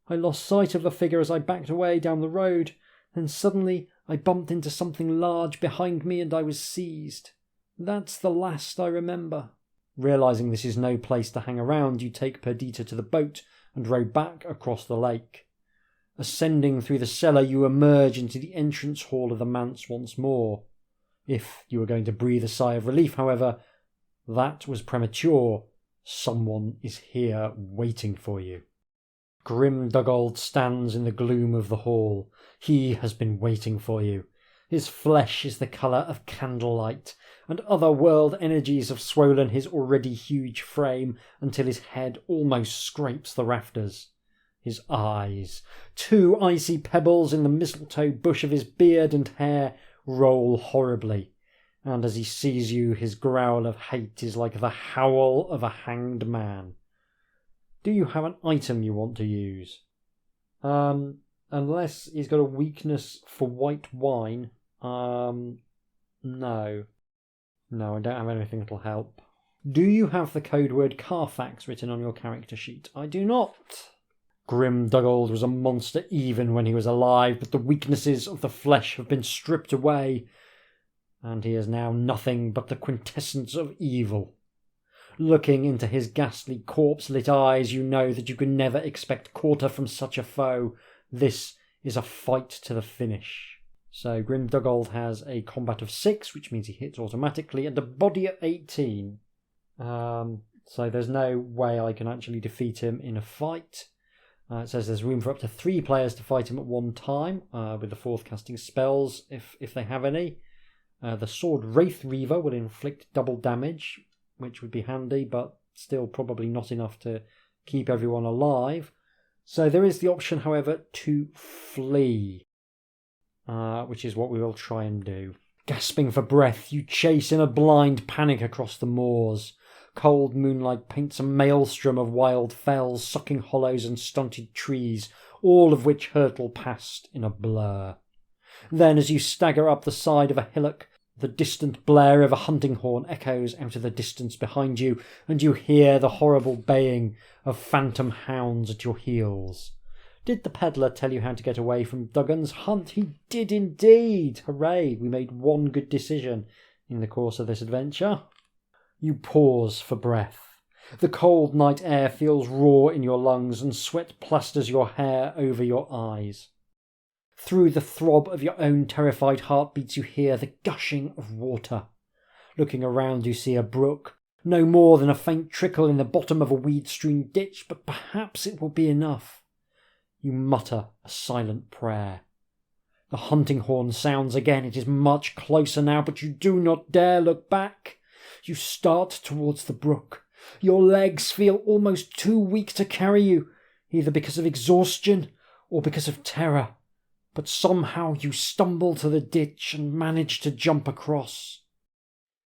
I lost sight of the figure as I backed away down the road, then suddenly I bumped into something large behind me and I was seized. That's the last I remember. Realising this is no place to hang around, you take Perdita to the boat and row back across the lake. Ascending through the cellar, you emerge into the entrance hall of the manse once more. If you were going to breathe a sigh of relief, however, that was premature. Someone is here waiting for you. Grim Duggold stands in the gloom of the hall. He has been waiting for you. His flesh is the colour of candlelight, and other world energies have swollen his already huge frame until his head almost scrapes the rafters. His eyes, 2 icy pebbles in the mistletoe bush of his beard and hair, roll horribly, and as he sees you, his growl of hate is like the howl of a hanged man. Do you have an item you want to use? Unless he's got a weakness for white wine. No. No, I don't have anything that'll help. Do you have the code word Carfax written on your character sheet? I do not. Grim Duggold was a monster even when he was alive, but the weaknesses of the flesh have been stripped away, and he is now nothing but the quintessence of evil. Looking into his ghastly corpse-lit eyes, you know that you can never expect quarter from such a foe. This is a fight to the finish. So Grim Duggold has a combat of 6, which means he hits automatically, and a body of 18. So there's no way I can actually defeat him in a fight. It says there's room for up to 3 players to fight him at one time, with the 4th casting spells, if they have any. The Sword Wraith Reaver will inflict double damage, which would be handy, but still probably not enough to keep everyone alive. So there is the option, however, to flee, which is what we will try and do. Gasping for breath, you chase in a blind panic across the moors. Cold moonlight paints a maelstrom of wild fells, sucking hollows and stunted trees, all of which hurtle past in a blur. Then, as you stagger up the side of a hillock, the distant blare of a hunting horn echoes out of the distance behind you, and you hear the horrible baying of phantom hounds at your heels. Did the peddler tell you how to get away from Duggan's hunt? He did indeed! Hooray! We made one good decision in the course of this adventure. You pause for breath. The cold night air feels raw in your lungs, and sweat plasters your hair over your eyes. Through the throb of your own terrified heartbeats you hear the gushing of water. Looking around you see a brook, no more than a faint trickle in the bottom of a weed-strewn ditch, but perhaps it will be enough. You mutter a silent prayer. The hunting horn sounds again. It is much closer now, but you do not dare look back. You start towards the brook. Your legs feel almost too weak to carry you, either because of exhaustion or because of terror. But somehow you stumble to the ditch and manage to jump across.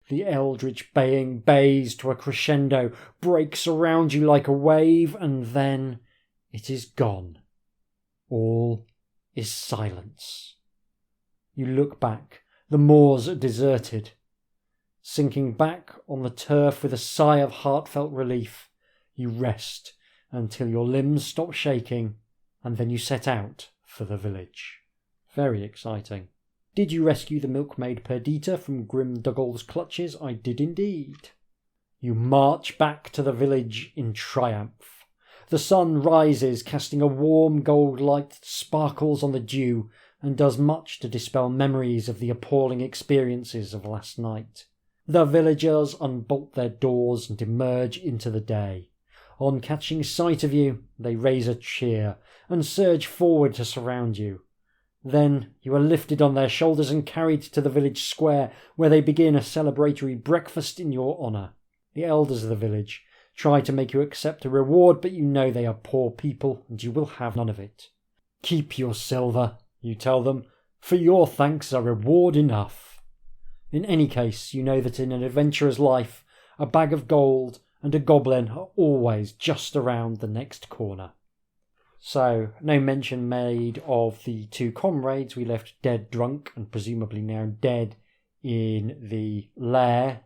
The eldritch baying bays to a crescendo, breaks around you like a wave, and then it is gone. All is silence. You look back. The moors are deserted. Sinking back on the turf with a sigh of heartfelt relief, you rest until your limbs stop shaking, and then you set out for the village. Very exciting. Did you rescue the milkmaid Perdita from Grim Duggal's clutches? I did indeed. You march back to the village in triumph. The sun rises, casting a warm gold light that sparkles on the dew and does much to dispel memories of the appalling experiences of last night. The villagers unbolt their doors and emerge into the day. On catching sight of you, they raise a cheer and surge forward to surround you. Then you are lifted on their shoulders and carried to the village square, where they begin a celebratory breakfast in your honour. The elders of the village try to make you accept a reward, but you know they are poor people and you will have none of it. Keep your silver, you tell them, for your thanks are reward enough. In any case, you know that in an adventurer's life, a bag of gold and a goblin are always just around the next corner. So, no mention made of the two comrades we left dead drunk and presumably now dead in the lair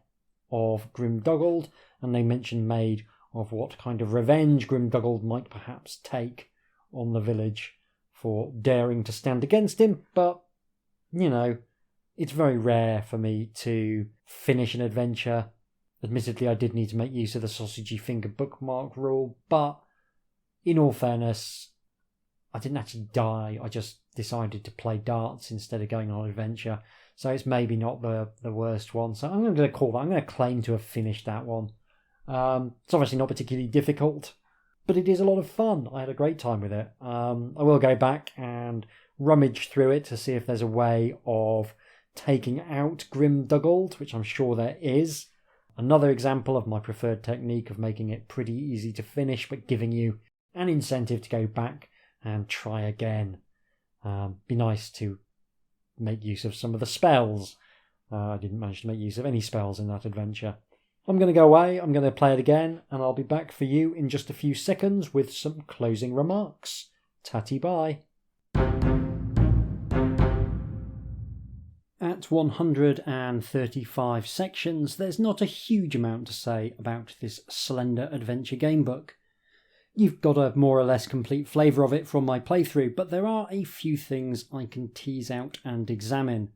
of Grim Duggald, and no mention made of what kind of revenge Grim Duggald might perhaps take on the village for daring to stand against him, but, you know, it's very rare for me to finish an adventure. Admittedly, I did need to make use of the sausagey finger bookmark rule, but in all fairness, I didn't actually die. I just decided to play darts instead of going on an adventure. So it's maybe not the worst one. So I'm going to call that. I'm going to claim to have finished that one. It's obviously not particularly difficult, but it is a lot of fun. I had a great time with it. I will go back and rummage through it to see if there's a way of taking out Grim Duggald, which I'm sure there is. Another example of my preferred technique of making it pretty easy to finish, but giving you an incentive to go back and try again. Be nice to make use of some of the spells. I didn't manage to make use of any spells in that adventure. I'm going to go away, I'm going to play it again, and I'll be back for you in just a few seconds with some closing remarks. Tatty bye. At 135 sections, there's not a huge amount to say about this slender adventure gamebook. You've got a more or less complete flavour of it from my playthrough, but there are a few things I can tease out and examine.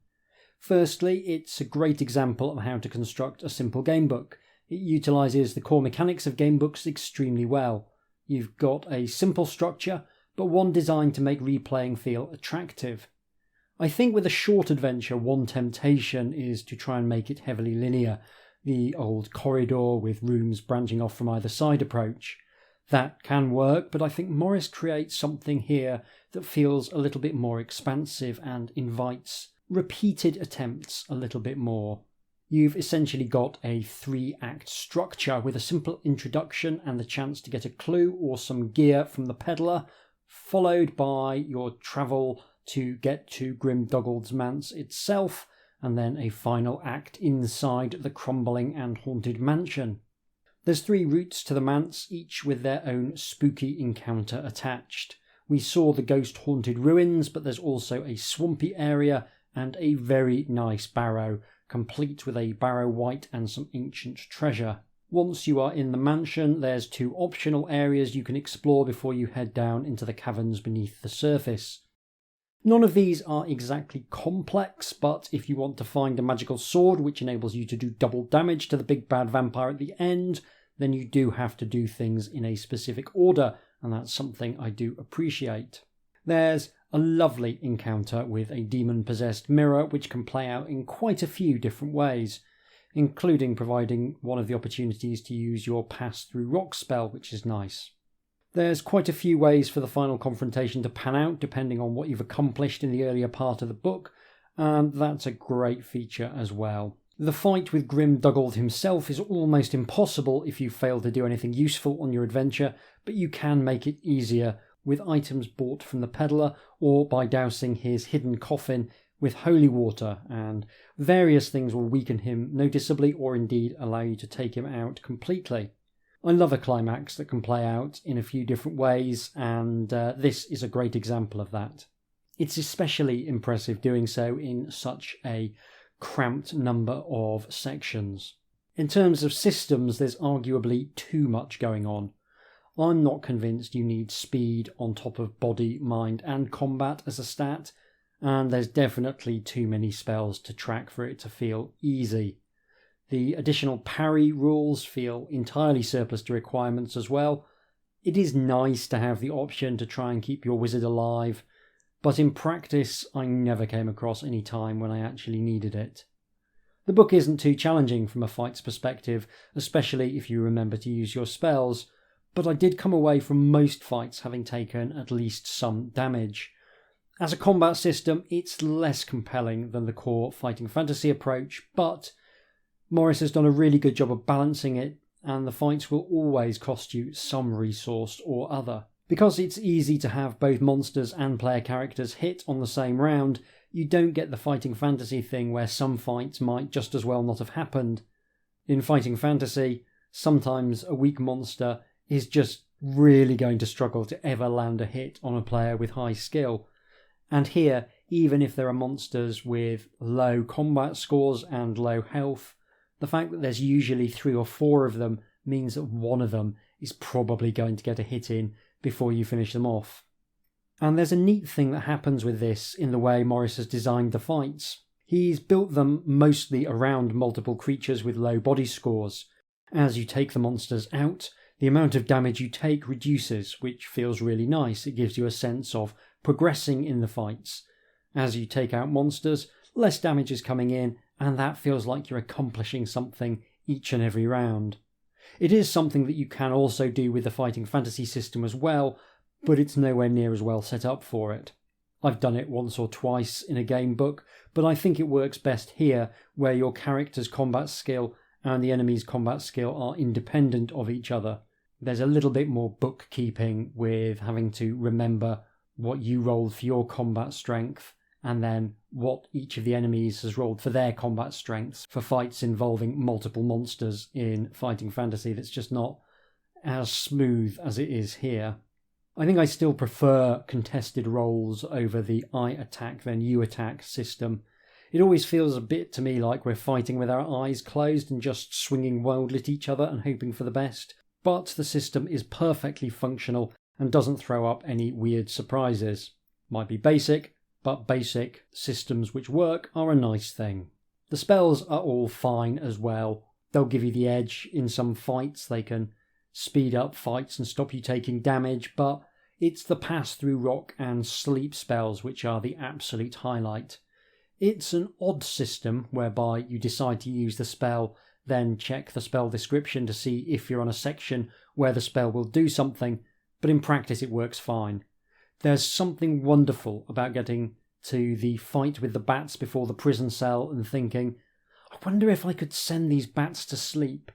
Firstly, it's a great example of how to construct a simple gamebook. It utilises the core mechanics of gamebooks extremely well. You've got a simple structure, but one designed to make replaying feel attractive. I think with a short adventure, one temptation is to try and make it heavily linear, the old corridor with rooms branching off from either side approach. That can work, but I think Morris creates something here that feels a little bit more expansive and invites repeated attempts a little bit more. You've essentially got a 3-act structure with a simple introduction and the chance to get a clue or some gear from the peddler, followed by your travel to get to Grim Duggald's manse itself, and then a final act inside the crumbling and haunted mansion. There's 3 routes to the manse, each with their own spooky encounter attached. We saw the ghost-haunted ruins, but there's also a swampy area and a very nice barrow, complete with a barrow wight and some ancient treasure. Once you are in the mansion, there's 2 optional areas you can explore before you head down into the caverns beneath the surface. None of these are exactly complex, but if you want to find a magical sword which enables you to do double damage to the big bad vampire at the end, then you do have to do things in a specific order, and that's something I do appreciate. There's a lovely encounter with a demon-possessed mirror which can play out in quite a few different ways, including providing one of the opportunities to use your pass-through rock spell, which is nice. There's quite a few ways for the final confrontation to pan out, depending on what you've accomplished in the earlier part of the book, and that's a great feature as well. The fight with Grim Duggald himself is almost impossible if you fail to do anything useful on your adventure, but you can make it easier with items bought from the peddler or by dousing his hidden coffin with holy water, and various things will weaken him noticeably or indeed allow you to take him out completely. I love a climax that can play out in a few different ways, and this is a great example of that. It's especially impressive doing so in such a cramped number of sections. In terms of systems, there's arguably too much going on. I'm not convinced you need speed on top of body, mind and combat as a stat, and there's definitely too many spells to track for it to feel easy. The additional parry rules feel entirely surplus to requirements as well. It is nice to have the option to try and keep your wizard alive, but in practice I never came across any time when I actually needed it. The book isn't too challenging from a fight's perspective, especially if you remember to use your spells, but I did come away from most fights having taken at least some damage. As a combat system, it's less compelling than the core fighting fantasy approach, but Morris has done a really good job of balancing it, and the fights will always cost you some resource or other. Because it's easy to have both monsters and player characters hit on the same round, you don't get the fighting fantasy thing where some fights might just as well not have happened. In fighting fantasy, sometimes a weak monster is just really going to struggle to ever land a hit on a player with high skill. And here, even if there are monsters with low combat scores and low health, the fact that there's usually 3 or 4 of them means that one of them is probably going to get a hit in before you finish them off. And there's a neat thing that happens with this in the way Morris has designed the fights. He's built them mostly around multiple creatures with low body scores. As you take the monsters out, the amount of damage you take reduces, which feels really nice. It gives you a sense of progressing in the fights. As you take out monsters, less damage is coming in, and that feels like you're accomplishing something each and every round. It is something that you can also do with the fighting fantasy system as well, but it's nowhere near as well set up for it. I've done it once or twice in a game book, but I think it works best here, where your character's combat skill and the enemy's combat skill are independent of each other. There's a little bit more bookkeeping with having to remember what you rolled for your combat strength and then what each of the enemies has rolled for their combat strengths for fights involving multiple monsters in fighting fantasy. That's just not as smooth as it is here. I think I still prefer contested rolls over the I attack then you attack system. It always feels a bit to me like we're fighting with our eyes closed and just swinging wildly at each other and hoping for the best. But the system is perfectly functional and doesn't throw up any weird surprises. Might be basic, but basic systems which work are a nice thing. The spells are all fine as well. They'll give you the edge in some fights. They can speed up fights and stop you taking damage, but it's the pass through rock and sleep spells which are the absolute highlight. It's an odd system whereby you decide to use the spell, then check the spell description to see if you're on a section where the spell will do something, but in practice it works fine. There's something wonderful about getting to the fight with the bats before the prison cell and thinking, I wonder if I could send these bats to sleep.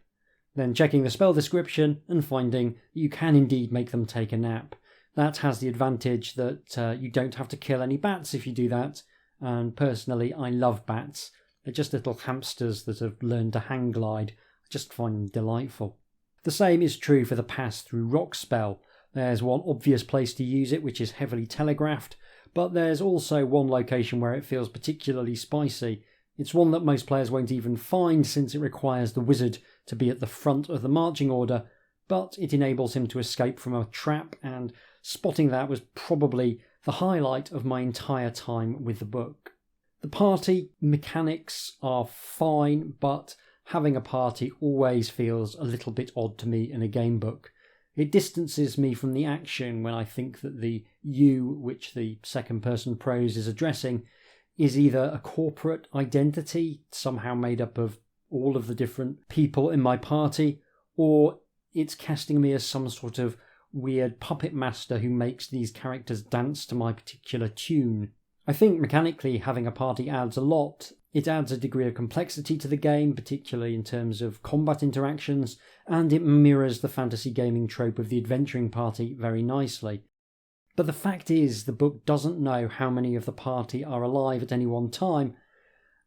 Then checking the spell description and finding you can indeed make them take a nap. That has the advantage that you don't have to kill any bats if you do that, and personally I love bats. They're just little hamsters that have learned to hang glide. I just find them delightful. The same is true for the pass through rock spell. There's one obvious place to use it which is heavily telegraphed, but there's also one location where it feels particularly spicy. It's one that most players won't even find since it requires the wizard to be at the front of the marching order, but it enables him to escape from a trap, and spotting that was probably the highlight of my entire time with the book. The party mechanics are fine, but having a party always feels a little bit odd to me in a game book. It distances me from the action when I think that the you, which the second person prose is addressing, is either a corporate identity, somehow made up of all of the different people in my party, or it's casting me as some sort of weird puppet master who makes these characters dance to my particular tune. I think mechanically having a party adds a lot. It adds a degree of complexity to the game, particularly in terms of combat interactions, and it mirrors the fantasy gaming trope of the adventuring party very nicely. But the fact is, the book doesn't know how many of the party are alive at any one time,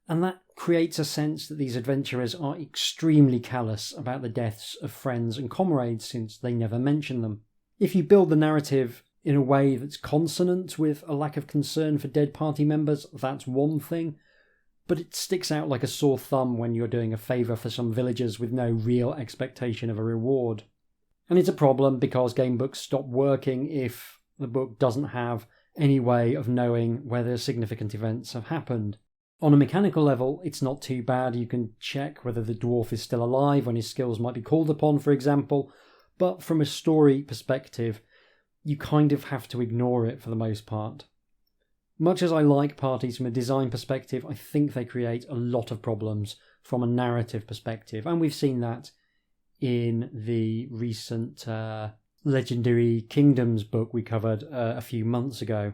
And that creates a sense that these adventurers are extremely callous about the deaths of friends and comrades, since they never mention them. If you build the narrative in a way that's consonant with a lack of concern for dead party members, that's one thing, but it sticks out like a sore thumb when you're doing a favour for some villagers with no real expectation of a reward. And it's a problem because gamebooks stop working if the book doesn't have any way of knowing whether significant events have happened. On a mechanical level, it's not too bad. You can check whether the dwarf is still alive when his skills might be called upon, for example, but from a story perspective, you kind of have to ignore it for the most part. Much as I like parties from a design perspective, I think they create a lot of problems from a narrative perspective, and we've seen that in the recent Legendary Kingdoms book we covered a few months ago.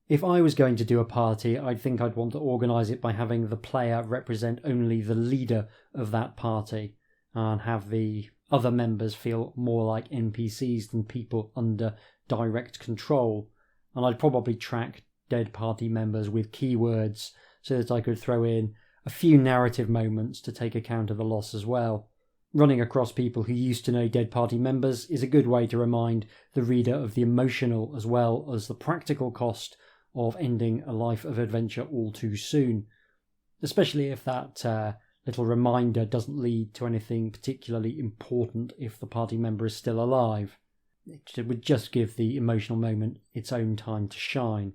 If I was going to do a party, I think I'd want to organise it by having the player represent only the leader of that party and have the other members feel more like NPCs than people under direct control. And I'd probably track dead party members with keywords so that I could throw in a few narrative moments to take account of the loss as well. Running across people who used to know dead party members is a good way to remind the reader of the emotional as well as the practical cost of ending a life of adventure all too soon, especially if that little reminder doesn't lead to anything particularly important if the party member is still alive. It would just give the emotional moment its own time to shine.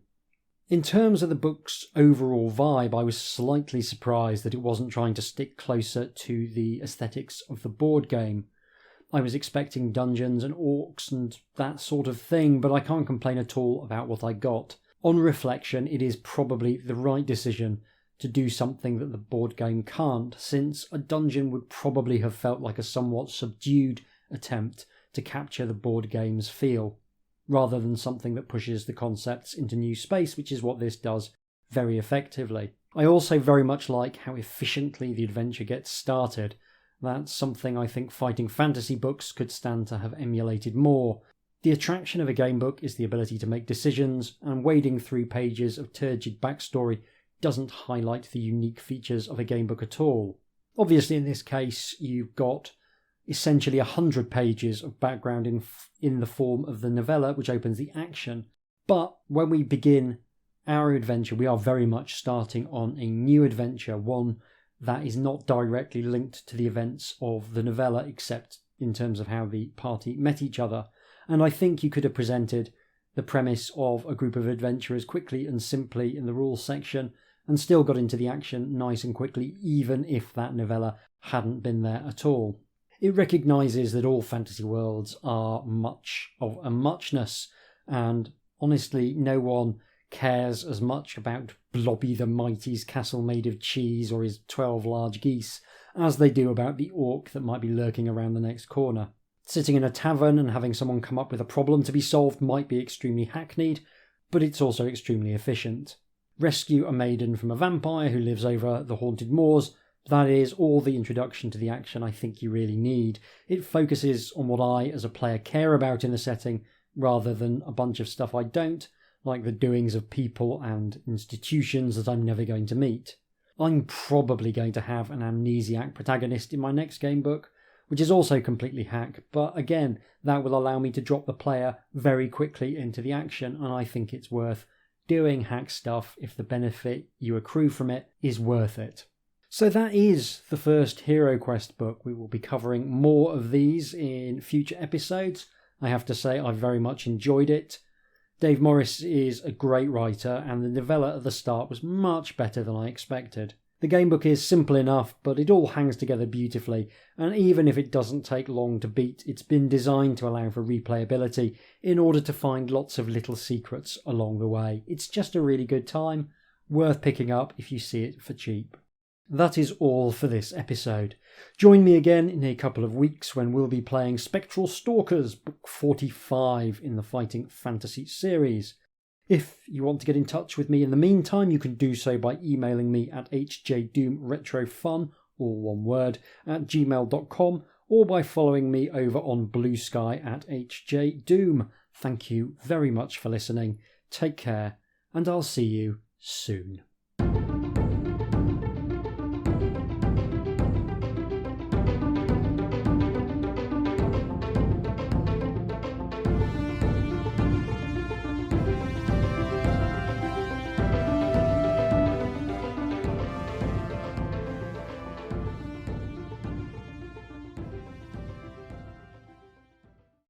In terms of the book's overall vibe, I was slightly surprised that it wasn't trying to stick closer to the aesthetics of the board game. I was expecting dungeons and orcs and that sort of thing, but I can't complain at all about what I got. On reflection, it is probably the right decision to do something that the board game can't, since a dungeon would probably have felt like a somewhat subdued attempt to capture the board game's feel, rather than something that pushes the concepts into new space, which is what this does very effectively. I also very much like how efficiently the adventure gets started. That's something I think fighting fantasy books could stand to have emulated more. The attraction of a gamebook is the ability to make decisions, and wading through pages of turgid backstory doesn't highlight the unique features of a gamebook at all. Obviously, in this case, you've got essentially 100 pages of background in the form of the novella, which opens the action. But when we begin our adventure, we are very much starting on a new adventure, one that is not directly linked to the events of the novella, except in terms of how the party met each other. And I think you could have presented the premise of a group of adventurers quickly and simply in the rules section and still got into the action nice and quickly, even if that novella hadn't been there at all. It recognises that all fantasy worlds are much of a muchness, and honestly no one cares as much about Blobby the Mighty's castle made of cheese or his 12 large geese as they do about the orc that might be lurking around the next corner. Sitting in a tavern and having someone come up with a problem to be solved might be extremely hackneyed, but it's also extremely efficient. Rescue a maiden from a vampire who lives over the haunted moors. That is all the introduction to the action I think you really need. It focuses on what I, as a player, care about in the setting, rather than a bunch of stuff I don't, like the doings of people and institutions that I'm never going to meet. I'm probably going to have an amnesiac protagonist in my next game book, which is also completely hack, but again, that will allow me to drop the player very quickly into the action, and I think it's worth doing hack stuff if the benefit you accrue from it is worth it. So that is the first Heroquest book. We will be covering more of these in future episodes. I have to say I've very much enjoyed it. Dave Morris is a great writer, and the novella at the start was much better than I expected. The gamebook is simple enough, but it all hangs together beautifully, and even if it doesn't take long to beat, it's been designed to allow for replayability in order to find lots of little secrets along the way. It's just a really good time, worth picking up if you see it for cheap. That is all for this episode. Join me again in a couple of weeks when we'll be playing Spectral Stalkers, book 45 in the Fighting Fantasy series. If you want to get in touch with me in the meantime, you can do so by emailing me at hjdoomretrofun, all one word, at gmail.com, or by following me over on Blue Sky at hjdoom. Thank you very much for listening. Take care, and I'll see you soon.